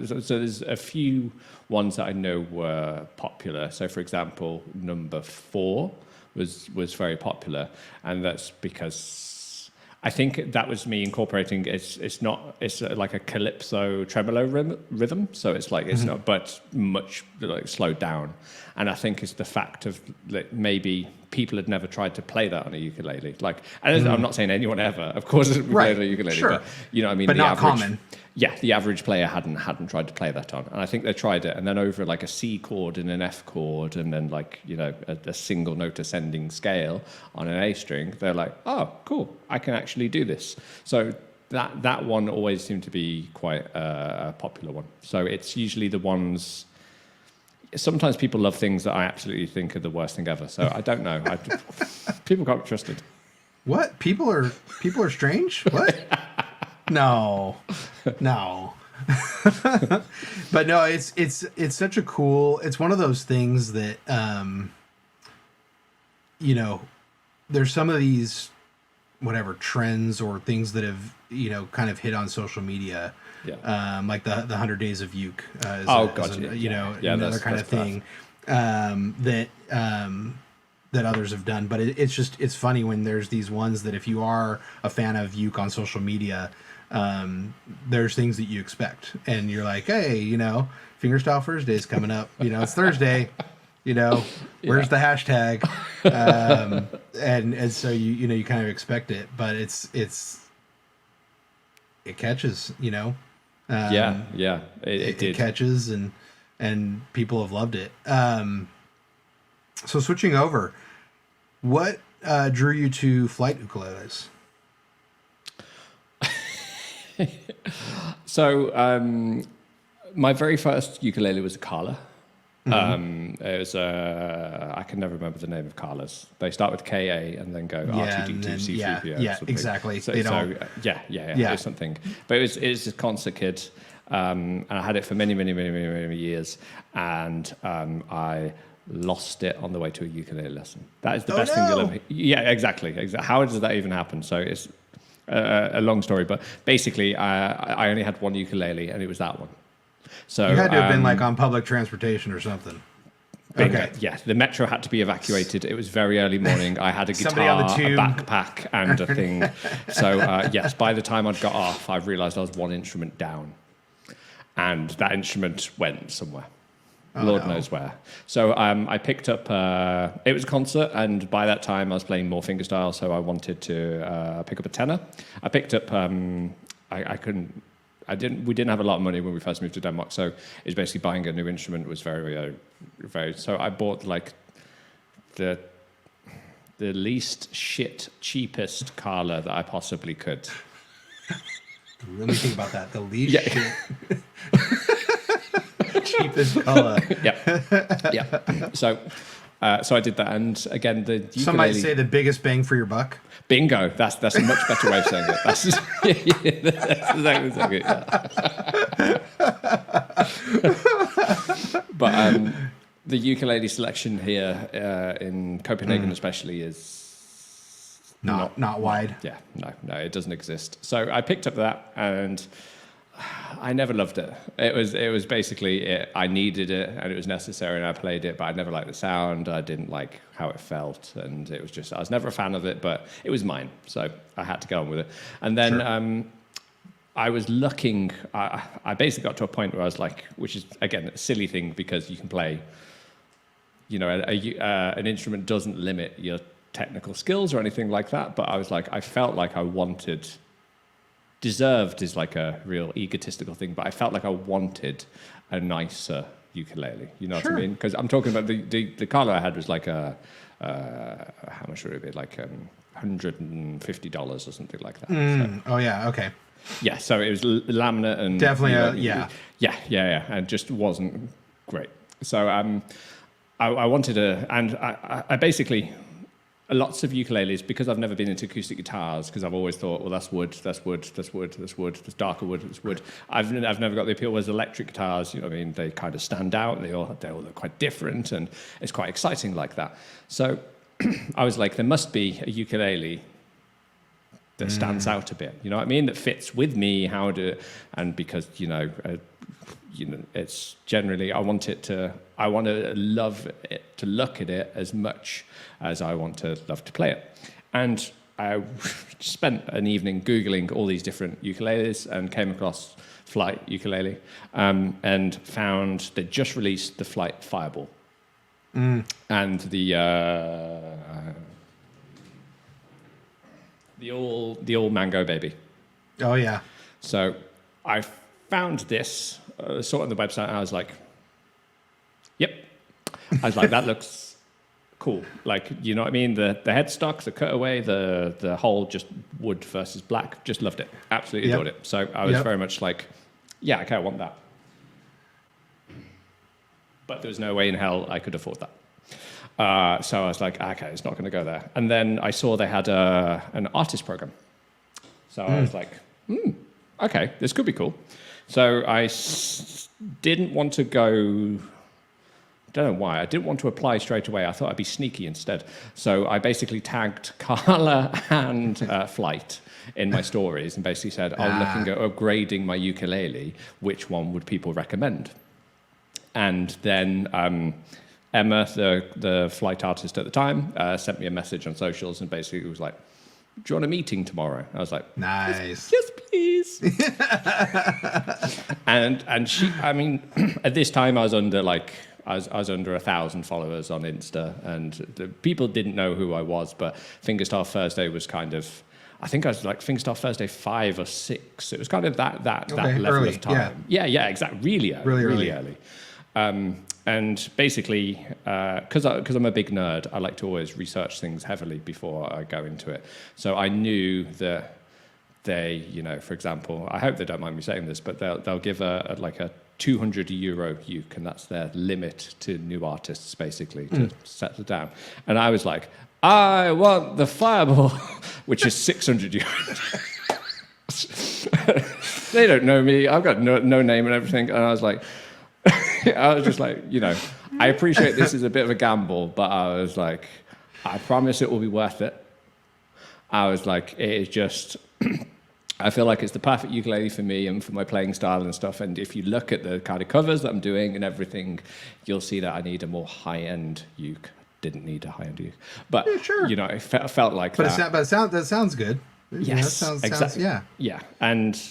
So there's a few ones that I know were popular. So for example, number 4 was very popular, and that's because I think that was me incorporating. It's like a calypso tremolo rhythm, so it's like it's not, but much slowed down. And I think it's the fact of that maybe people had never tried to play that on a ukulele. And I'm not saying anyone ever, of course, has played on a ukulele, sure. but I mean, but the not average, common. Yeah, the average player hadn't tried to play that on, and I think they tried it, and then over a C chord and an F chord, and then a single note ascending scale on an A string, they're like, oh, cool, I can actually do this. So that one always seemed to be quite a popular one. So it's usually the ones. Sometimes people love things that I absolutely think are the worst thing ever. So I don't know. People can't be trusted. What? People are strange? What? No. But no, it's such a cool, it's one of those things that, there's some of these, trends or things that have, kind of hit on social media. Yeah. Like the 100 Days of Uke, another kind of thing, that others have done. But it's funny when there's these ones that if you are a fan of Uke on social media, there's things that you expect, and you're like, hey, FingerstyleFursday is coming up. It's Thursday. Where's the hashtag? And so you kind of expect it, but it catches. It catches, and people have loved it. So switching over, What drew you to flight ukuleles? So my very first ukulele was a Kala. It was I can never remember the name of Kalas. They start with Ka and then go R2D2 C3PO. Yeah, exactly. So, They don't. Yeah. It was something, but it was a concert kit, and I had it for many years, and I lost it on the way to a ukulele lesson. That is the best thing you'll ever. Yeah, exactly. How does that even happen? So it's a long story, but basically, I only had one ukulele, and it was that one. So You had to have been like on public transportation or something. Bingo. Okay. Yeah, the metro had to be evacuated. It was very early morning. I had a Somebody guitar, on the tube. a backpack, and a thing. So yes, by the time I'd got off, I realised I was one instrument down, and that instrument went somewhere. Lord knows where. So I picked up. It was a concert, and by that time I was playing more fingerstyle. So I wanted to pick up a tenor. I picked up. I couldn't. We didn't have a lot of money when we first moved to Denmark, so it was basically buying a new instrument was very. So I bought like the least shit, cheapest Kala that I possibly could. Let me think about that. The least shit. Cheapest Kala. Yeah. So I did that, and again the ukulele, Some might say the biggest bang for your buck. Bingo. That's a much better way of saying it. That's exactly. Yeah. But the ukulele selection here in Copenhagen, especially, is not wide. Yeah, no, it doesn't exist. So I picked up that, and I never loved it. It was basically it. I needed it, and it was necessary, and I played it, but I never liked the sound. I didn't like how it felt, and it was just I was never a fan of it, but it was mine, so I had to go on with it. And then I was looking. I basically got to a point where I was like, which is again a silly thing because you can play. You know, an instrument doesn't limit your technical skills or anything like that, but I was like, I felt like I wanted. Deserved is like a real egotistical thing, but I felt like I wanted a nicer ukulele. You know what I mean? Because I'm talking about the Kala I had was like how much would it be? Like $150 or something like that. So, Oh yeah, okay. yeah, so it was laminate and Definitely, yeah, and just wasn't great. So I wanted and I basically. Lots of ukuleles, because I've never been into acoustic guitars, because I've always thought, well, that's wood, that's darker wood, that's wood. I've never got the appeal, whereas electric guitars, you know what I mean, they kind of stand out, they all look quite different, and it's quite exciting like that. So I was like, there must be a ukulele that stands out a bit, you know what I mean, that fits with me, and because, it's generally, I want to love it, to look at it as much as I want to love to play it. And I spent an evening Googling all these different ukuleles and came across Flight ukulele, and found they just released the Flight Fireball. And the all Mango Baby. Oh yeah. So I found this, saw it on the website, and I was like, yep. I was like, that looks cool. Like, you know what I mean? The headstock, the cutaway, the whole just wood versus black, just loved it. Absolutely adored it. So I was very much like, yeah, okay, I want that. But there was no way in hell I could afford that. So I was like, okay, it's not going to go there. And then I saw they had an artist program. So I was like, okay, this could be cool. So I didn't want to go, don't know why, I didn't want to apply straight away. I thought I'd be sneaky instead. So I basically tagged Carla and Flight in my stories and basically said, I'm looking at upgrading my ukulele. Which one would people recommend? And then Emma, the Flight artist at the time, sent me a message on socials and basically was like, do you want a meeting tomorrow? I was like, nice. Yes, please. and she, I mean, at this time I was under I was under 1,000 followers on Insta, and the people didn't know who I was, but FingerstyleFursday was kind of, I think I was like FingerstyleFursday 5 or 6. It was kind of that level early, of time. Yeah, exactly. Really early. And basically, because I'm a big nerd, I like to always research things heavily before I go into it. So I knew that they, for example, I hope they don't mind me saying this, but they'll give a 200 euro uke, and that's their limit to new artists, basically, to set it down. And I was like, I want the Fireball, which is 600 euros. They don't know me. I've got no name and everything. And I was like, I was just like, I appreciate this is a bit of a gamble, but I was like, I promise it will be worth it. I was like, it is just, I feel like it's the perfect ukulele for me and for my playing style and stuff. And if you look at the kind of covers that I'm doing and everything, you'll see that I need a more high-end uke. Didn't need a high-end uke, but yeah, sure. It felt like but that. That sounds good. Yes, that exactly. Sounds, yeah. And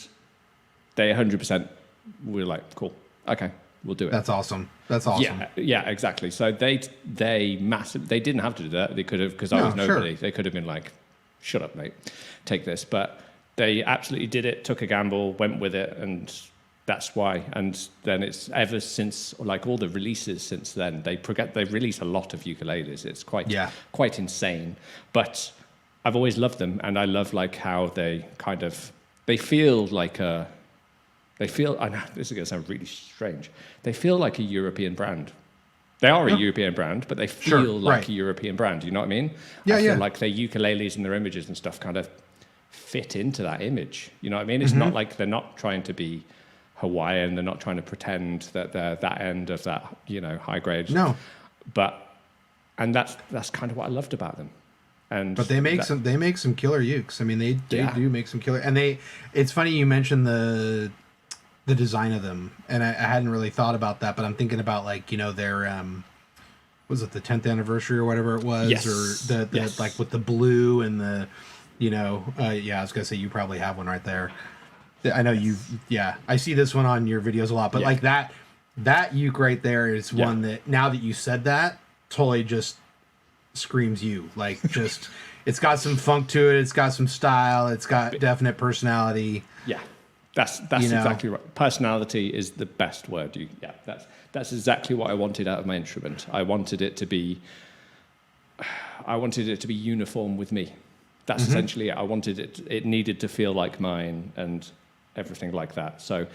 they 100% were like, cool, okay, we'll do it. That's awesome. Yeah, exactly. So they didn't have to do that. They could have, because I was nobody. Sure. They could have been like, shut up, mate, take this. But they absolutely did it, took a gamble, went with it, and that's why. And then it's ever since, like all the releases since then, they release a lot of ukuleles. It's quite insane. But I've always loved them, and I love like how they feel like a. I know this is going to sound really strange. They feel like a European brand. They are a European brand, but they feel like a European brand. You know what I mean? Yeah, I feel like their ukuleles and their images and stuff kind of fit into that image. You know what I mean? It's not like they're not trying to be Hawaiian. They're not trying to pretend that they're that end of that, high grade. No. And that's kind of what I loved about them. But they make some killer ukes. I mean, they do make some killer. And it's funny you mentioned the design of them, and I hadn't really thought about that, but I'm thinking about their was it the 10th anniversary or whatever it was, or the like with the blue and the I was gonna say you probably have one right there. I know I see this one on your videos a lot, but like that uke right there is one that, now that you said that, totally just screams you. Like, just it's got some funk to it, it's got some style, it's got definite personality. That's exactly right. Personality is the best word. That's exactly what I wanted out of my instrument. I wanted it to be uniform with me. That's essentially it. I wanted it needed to feel like mine and everything like that. So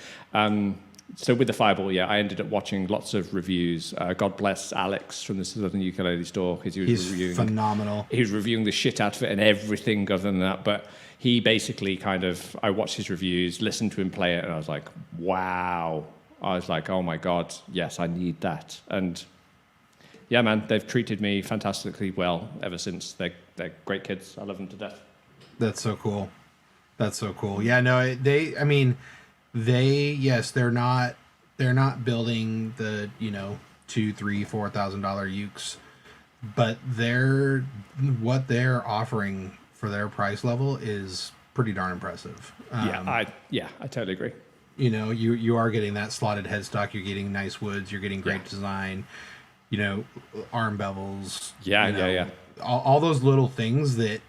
so with the Fireball, I ended up watching lots of reviews. God bless Alex from the Southern Ukulele Store, because he's phenomenal. He was reviewing the shit out of it and everything other than that, but he basically I watched his reviews, listened to him play it, and I was like, wow. I was like, oh my God, yes, I need that. And yeah, man, they've treated me fantastically well ever since. They're great kids. I love them to death. That's so cool. Yeah, no, they're not building the, $2,000, $3,000, $4,000 ukes, but what they're offering for their price level is pretty darn impressive. I totally agree. You are getting that slotted headstock, you're getting nice woods, you're getting great design, arm bevels. All those little things that,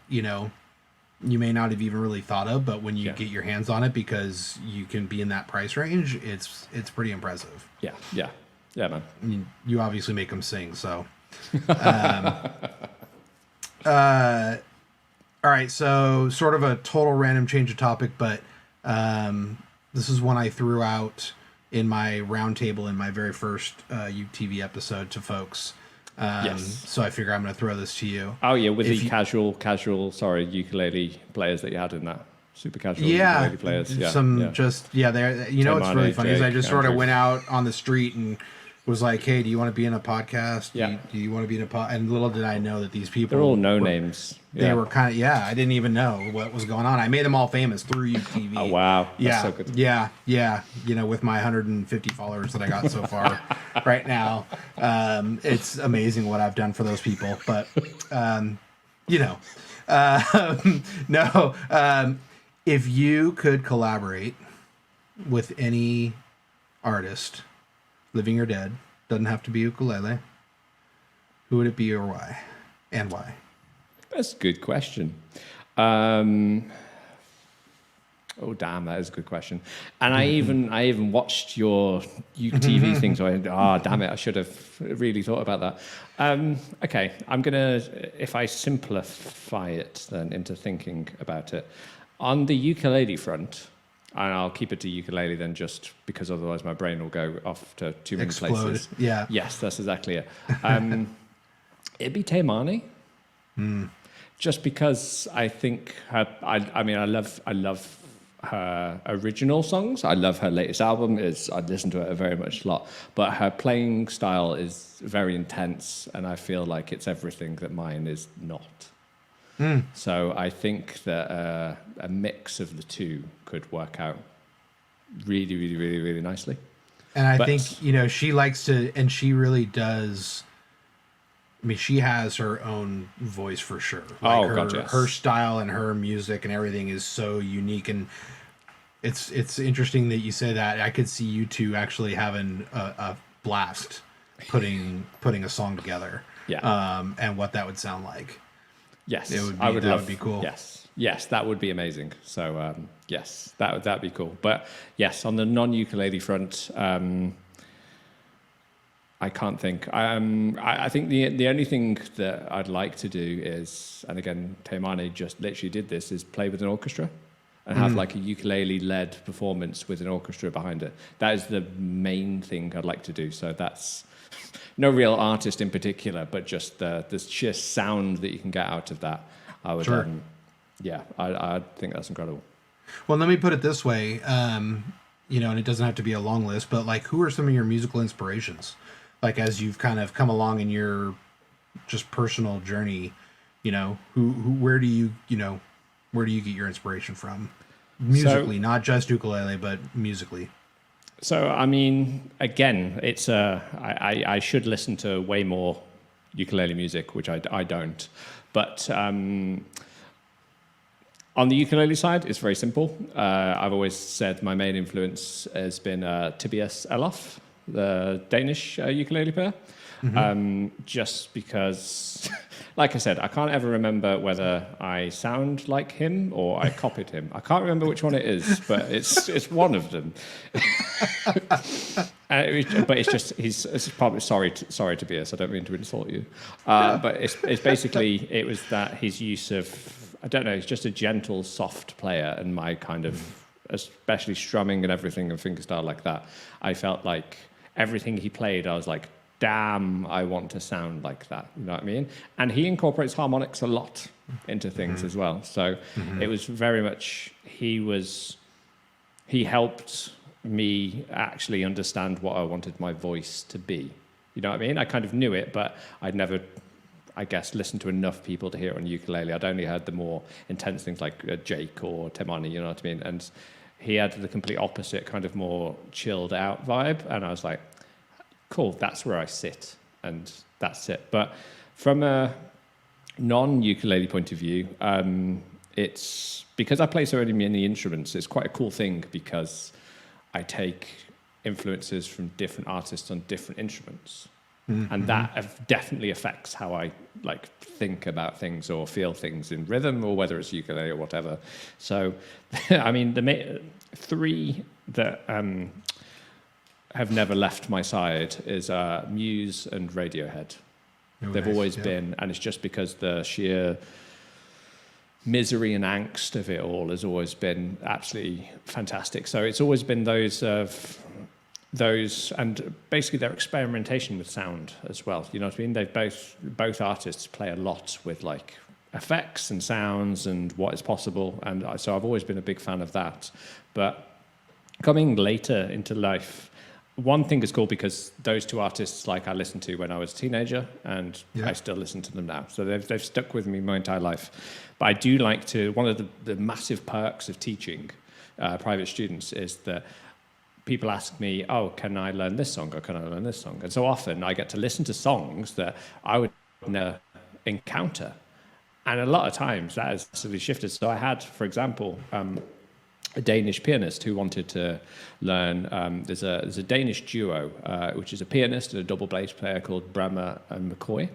you may not have even really thought of, but when you get your hands on it, because you can be in that price range, it's pretty impressive. Yeah, man. I mean, you obviously make them sing, so. All right, so sort of a total random change of topic, but this is one I threw out in my roundtable in my very first UkeTV episode to folks. So I figure I'm going to throw this to you. Oh yeah, with the casual ukulele players that you had in that. Super casual ukulele players. They're, what's really funny is I just sort of went out on the street and was like, hey, do you want to be in a podcast? Do you want to be in a podcast? And little did I know that these people... They're all no-names. They were kind of... I didn't even know what was going on. I made them all famous through UkeTV. Oh, wow. That's so good. Yeah. With my 150 followers that I got so far right now. It's amazing what I've done for those people. But, if you could collaborate with any artist, living or dead, doesn't have to be ukulele, who would it be or why? And why? That's a good question. Oh damn, that is a good question. And I even watched your UkeTV thing, so damn it, I should have really thought about that. Okay, I'm gonna, if I simplify it then into thinking about it, on the ukulele front, and I'll keep it to ukulele then, just because otherwise my brain will go off to too many places. Yeah. Yes, that's exactly it. It'd be Taimani. Just because I think her, I mean, I love her original songs. I love her latest album. I listen to it very much a lot. But her playing style is very intense, and I feel like it's everything that mine is not. So I think that a mix of the two could work out really, really, really, really nicely. And I think, you know, she likes to, and she really does. I mean, she has her own voice for sure. Like God, yes. Her style and her music and everything is so unique, and it's interesting that you say that. I could see you two actually having a blast putting a song together. Yeah. And what that would sound like. Yes, it would be, that would be cool. Yes, that would be amazing. So yes, that'd be cool. But yes, on the non-ukulele front. I can't think. I think the only thing that I'd like to do is, and again, Taimani just literally did this, is play with an orchestra and have like a ukulele-led performance with an orchestra behind it. That is the main thing I'd like to do. So that's no real artist in particular, but just the sheer sound that you can get out of that. I would, sure. I think that's incredible. Well, let me put it this way. You know, and it doesn't have to be a long list, but like, who are some of your musical inspirations? Like, as you've kind of come along in your just personal journey, you know, where do you get your inspiration from? Musically, not just ukulele, but musically. So, I mean, again, it's I should listen to way more ukulele music, which I don't. But on the ukulele side, it's very simple. I've always said my main influence has been Tobias Elof, the Danish ukulele player. Just because, like I said, I can't ever remember whether I sound like him or I copied him. I can't remember which one it is, but it's one of them. But it's just it's probably sorry Tobias, I don't mean to insult you, but it's basically, it was that his use of, I don't know, he's just a gentle, soft player, and my kind of, especially strumming and everything and fingerstyle like that, I felt like everything he played, I was like, damn, I want to sound like that. You know what I mean? And he incorporates harmonics a lot into things as well. So it was very much, he helped me actually understand what I wanted my voice to be. You know what I mean? I kind of knew it, but I'd never, I guess, listened to enough people to hear it on ukulele. I'd only heard the more intense things like Jake or Taimani, you know what I mean? And he had the complete opposite, kind of more chilled out vibe. And I was like, cool, that's where I sit, and that's it. But from a non-ukulele point of view, it's, because I play so many instruments, it's quite a cool thing, because I take influences from different artists on different instruments. And that definitely affects how I like think about things or feel things in rhythm, or whether it's ukulele or whatever. So, I mean, the three that have never left my side is Muse and Radiohead. They've always been, and it's just because the sheer misery and angst of it all has always been absolutely fantastic. So it's always been those, and basically their experimentation with sound as well. You know what I mean? They've both artists play a lot with like effects and sounds and what is possible, and so I've always been a big fan of that. But coming later into life, one thing is cool, because those two artists, like, I listened to when I was a teenager, and I still listen to them now. So they've stuck with me my entire life. But I do like to, one of the massive perks of teaching private students is that people ask me, oh, can I learn this song, or can I learn this song? And so often I get to listen to songs that I would never encounter. And a lot of times that has actually shifted. So I had, for example, a Danish pianist who wanted to learn. There's a Danish duo, which is a pianist and a double bass player called Bremer and McCoy.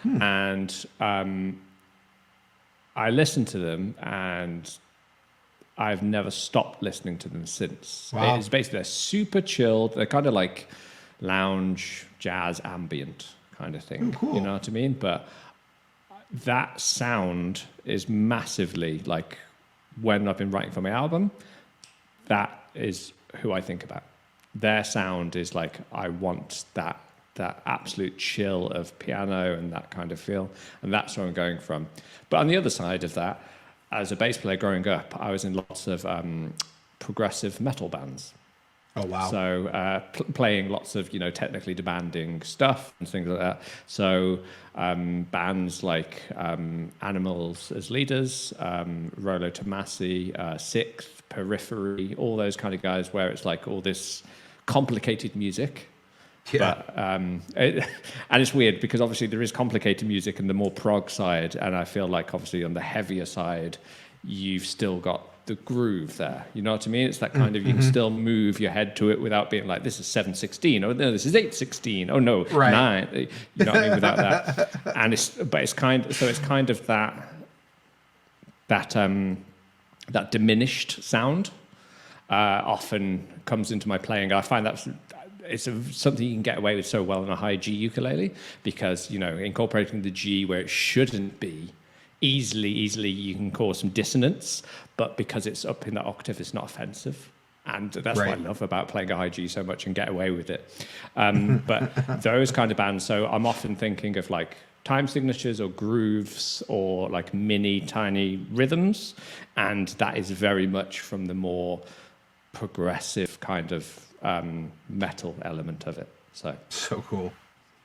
And I listened to them, and I've never stopped listening to them since. Wow. It's basically they're super chilled. They're kind of like lounge, jazz, ambient kind of thing. Ooh, cool. You know what I mean? But that sound is massively like when I've been writing for my album, that is who I think about. Their sound is like, I want that absolute chill of piano and that kind of feel. And that's where I'm going from. But on the other side of that, as a bass player growing up, I was in lots of progressive metal bands. Oh, wow. So playing lots of, technically demanding stuff and things like that. So bands like Animals as Leaders, Rolo Tomasi, Sixth, Periphery, all those kind of guys where it's like all this complicated music. Yeah. But, and it's weird because obviously there is complicated music and the more prog side, and I feel like obviously on the heavier side, you've still got the groove there. You know what I mean? It's that kind of, you can still move your head to it without being like, this is 7/16. Oh, no, this is 8/16. Oh, no, right. 9. You know what I mean? Without that. And it's kind of that diminished sound often comes into my playing. I find that's something you can get away with so well on a high G ukulele because, incorporating the G where it shouldn't be, easily you can cause some dissonance, but because it's up in that octave, it's not offensive. And that's what I love about playing a high G so much and get away with it. But those kind of bands, so I'm often thinking of like time signatures or grooves or like mini tiny rhythms. And that is very much from the more progressive kind of metal element of it. So cool.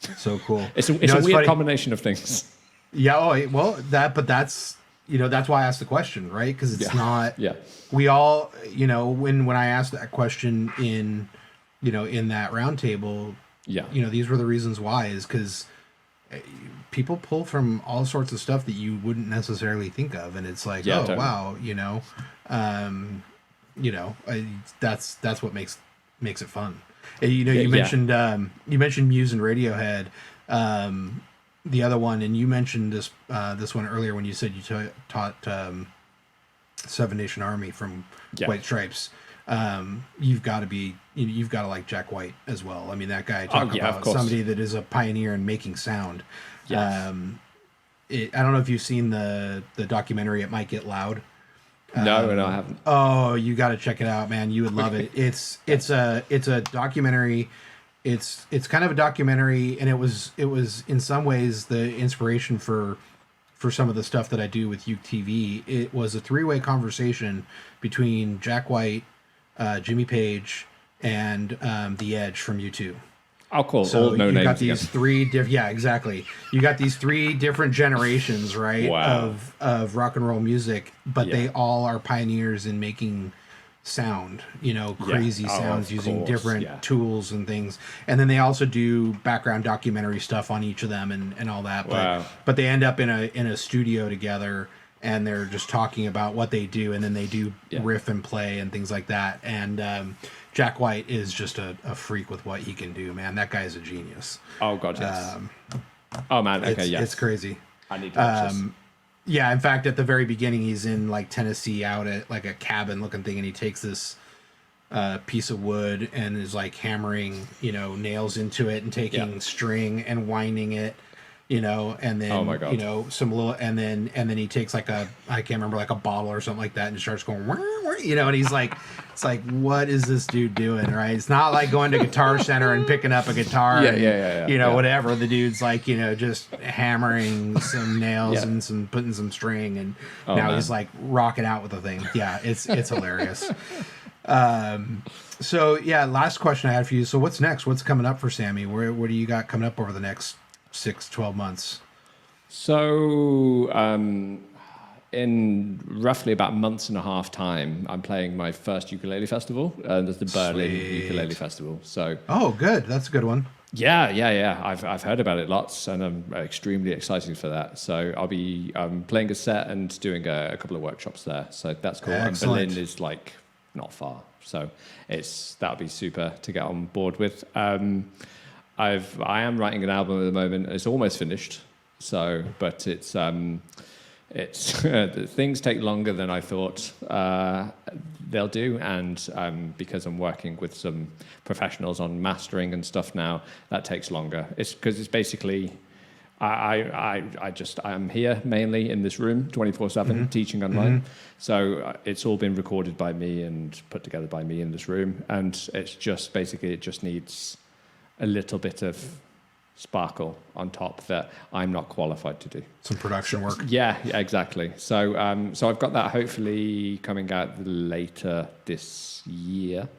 It's a weird funny combination of things. Yeah, well, that's why I asked the question, right? Because it's not. Yeah. We all, when I asked that question in that roundtable, these were the reasons why. Is because people pull from all sorts of stuff that you wouldn't necessarily think of, and it's like, totally. Wow, that's what makes it fun. You mentioned Muse and Radiohead. The other one, and you mentioned this one earlier when you said you taught Seven Nation Army from White Stripes. You've got to like Jack White as well. I mean, that guy about somebody that is a pioneer in making sound. Yes. I don't know if you've seen the documentary It Might Get Loud. No, I haven't. Oh, you got to check it out, man. You would love it. It's a documentary. It's kind of a documentary, and it was in some ways the inspiration for some of the stuff that I do with UkeTV. It was a 3-way conversation between Jack White, Jimmy Page, and The Edge from U2. Oh, cool. So no you names got these exactly. You got these 3 different generations, right? Wow. Of rock and roll music, but they all are pioneers in making sound, crazy sounds using different tools and things. And then they also do background documentary stuff on each of them and all that. But they end up in a studio together, and they're just talking about what they do, and then they do riff and play and things like that. And Jack White is just a freak with what he can do, man. That guy is a genius. Oh God, yes. Oh man, okay, it's crazy. I need to watch this. Yeah, in fact, at the very beginning, he's in like Tennessee, out at like a cabin looking thing, and he takes this piece of wood and is like hammering, nails into it and taking string and winding it, and then oh my God. some little, and then he takes like I can't remember, like a bottle or something like that, and starts going, and he's like, it's like, what is this dude doing, right? It's not like going to Guitar Center and picking up a guitar, whatever. The dude's like, just hammering some nails and putting some string, and now he's like rocking out with the thing. Yeah, it's hilarious. So yeah, last question I had for you. So what's next? What's coming up for Sammy? What do you got coming up over the next 6-12 months? So in roughly about a month and a half time, I'm playing my first ukulele festival. There's the Berlin Ukulele Festival. So good. That's a good one. Yeah. I've heard about it lots, and I'm extremely excited for that. So I'll be playing a set and doing a couple of workshops there. So that's cool. Excellent. And Berlin is like not far, so that'll be super to get on board with. I am writing an album at the moment. It's almost finished. So, but it's it's things take longer than I thought they'll do, and because I'm working with some professionals on mastering and stuff now, that takes longer. It's because it's basically I'm here mainly in this room 24/7 teaching online. So it's all been recorded by me and put together by me in this room, and it's just basically it just needs a little bit of sparkle on top that I'm not qualified to do. Some production work. Yeah, exactly. So I've got that hopefully coming out later this year,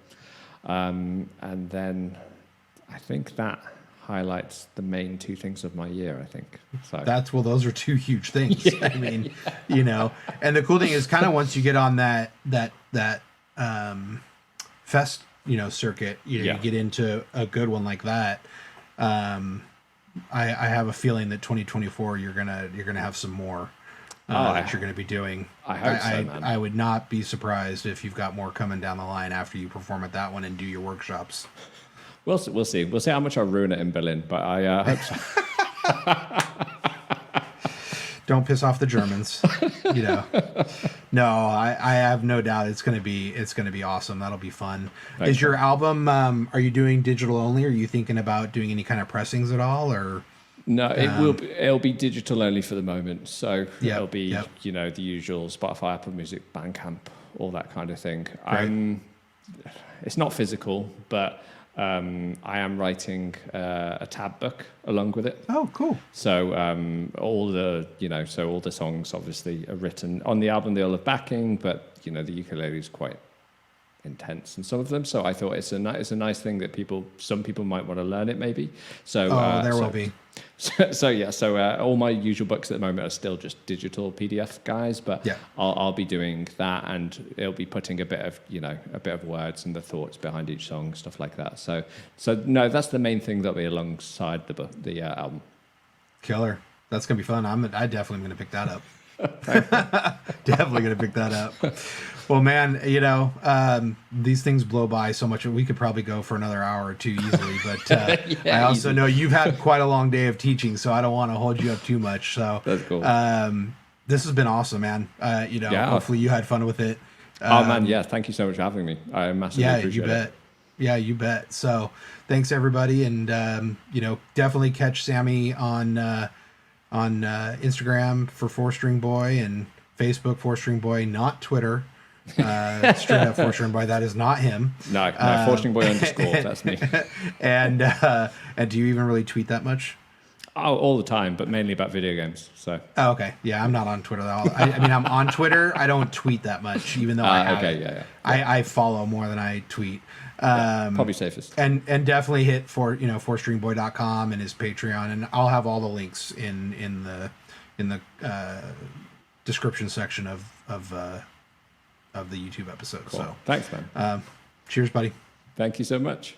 and then I think that highlights the main two things of my year, I think. So Those are two huge things. I mean, you know, and the cool thing is kind of once you get on that fest, you know, circuit, you know, you get into a good one like that. I have a feeling that 2024 you're gonna have some more that you're gonna be doing. I hope so, man. I would not be surprised if you've got more coming down the line after you perform at that one and do your workshops. We'll see. We'll see how much I ruin it in Berlin, but I hope so. Don't piss off the Germans, you know. No, I have no doubt it's gonna be awesome. That'll be fun. Thanks. Is your album? Are you doing digital only? Are you thinking about doing any kind of pressings at all, or? No, it'll be digital only for the moment. So it'll be you know, the usual Spotify, Apple Music, Bandcamp, all that kind of thing. It's not physical, but I am writing a tab book along with it. Oh, cool. So all the songs obviously are written on the album. They'll have backing, but you know, the ukulele is quite intense in some of them. So I thought it's a nice thing that some people might want to learn it maybe. So there will be. So all my usual books at the moment are still just digital PDF guys, but I'll be doing that, and it'll be putting a bit of words and the thoughts behind each song, stuff like that. So no, that's the main thing that'll be alongside the album. Killer. That's gonna be fun. I definitely am gonna pick that up. Definitely gonna pick that up. Well, man, you know, these things blow by so much. We could probably go for another hour or two easily, but I also know you've had quite a long day of teaching, so I don't want to hold you up too much. So that's cool. This has been awesome, man. You know, hopefully you had fun with it. Oh man, yeah. Thank you so much for having me. I massively appreciate it. Yeah, you bet. So thanks everybody, and you know, definitely catch Sammy on Instagram for 4-String Boy and Facebook 4-String Boy, not Twitter. Straight up 4-String Boy. That is not him. No, 4-String Boy _ that's me. And do you even really tweet that much? Oh, all the time, but mainly about video games. So. Oh, okay. Yeah, I'm not on Twitter at all. I mean, I'm on Twitter. I don't tweet that much, even though I have. Okay, yeah. I follow more than I tweet. Probably safest. And definitely hit 4stringboy.com and his Patreon, and I'll have all the links in the description section of the YouTube episode. Cool. So thanks, man. Cheers, buddy. Thank you so much.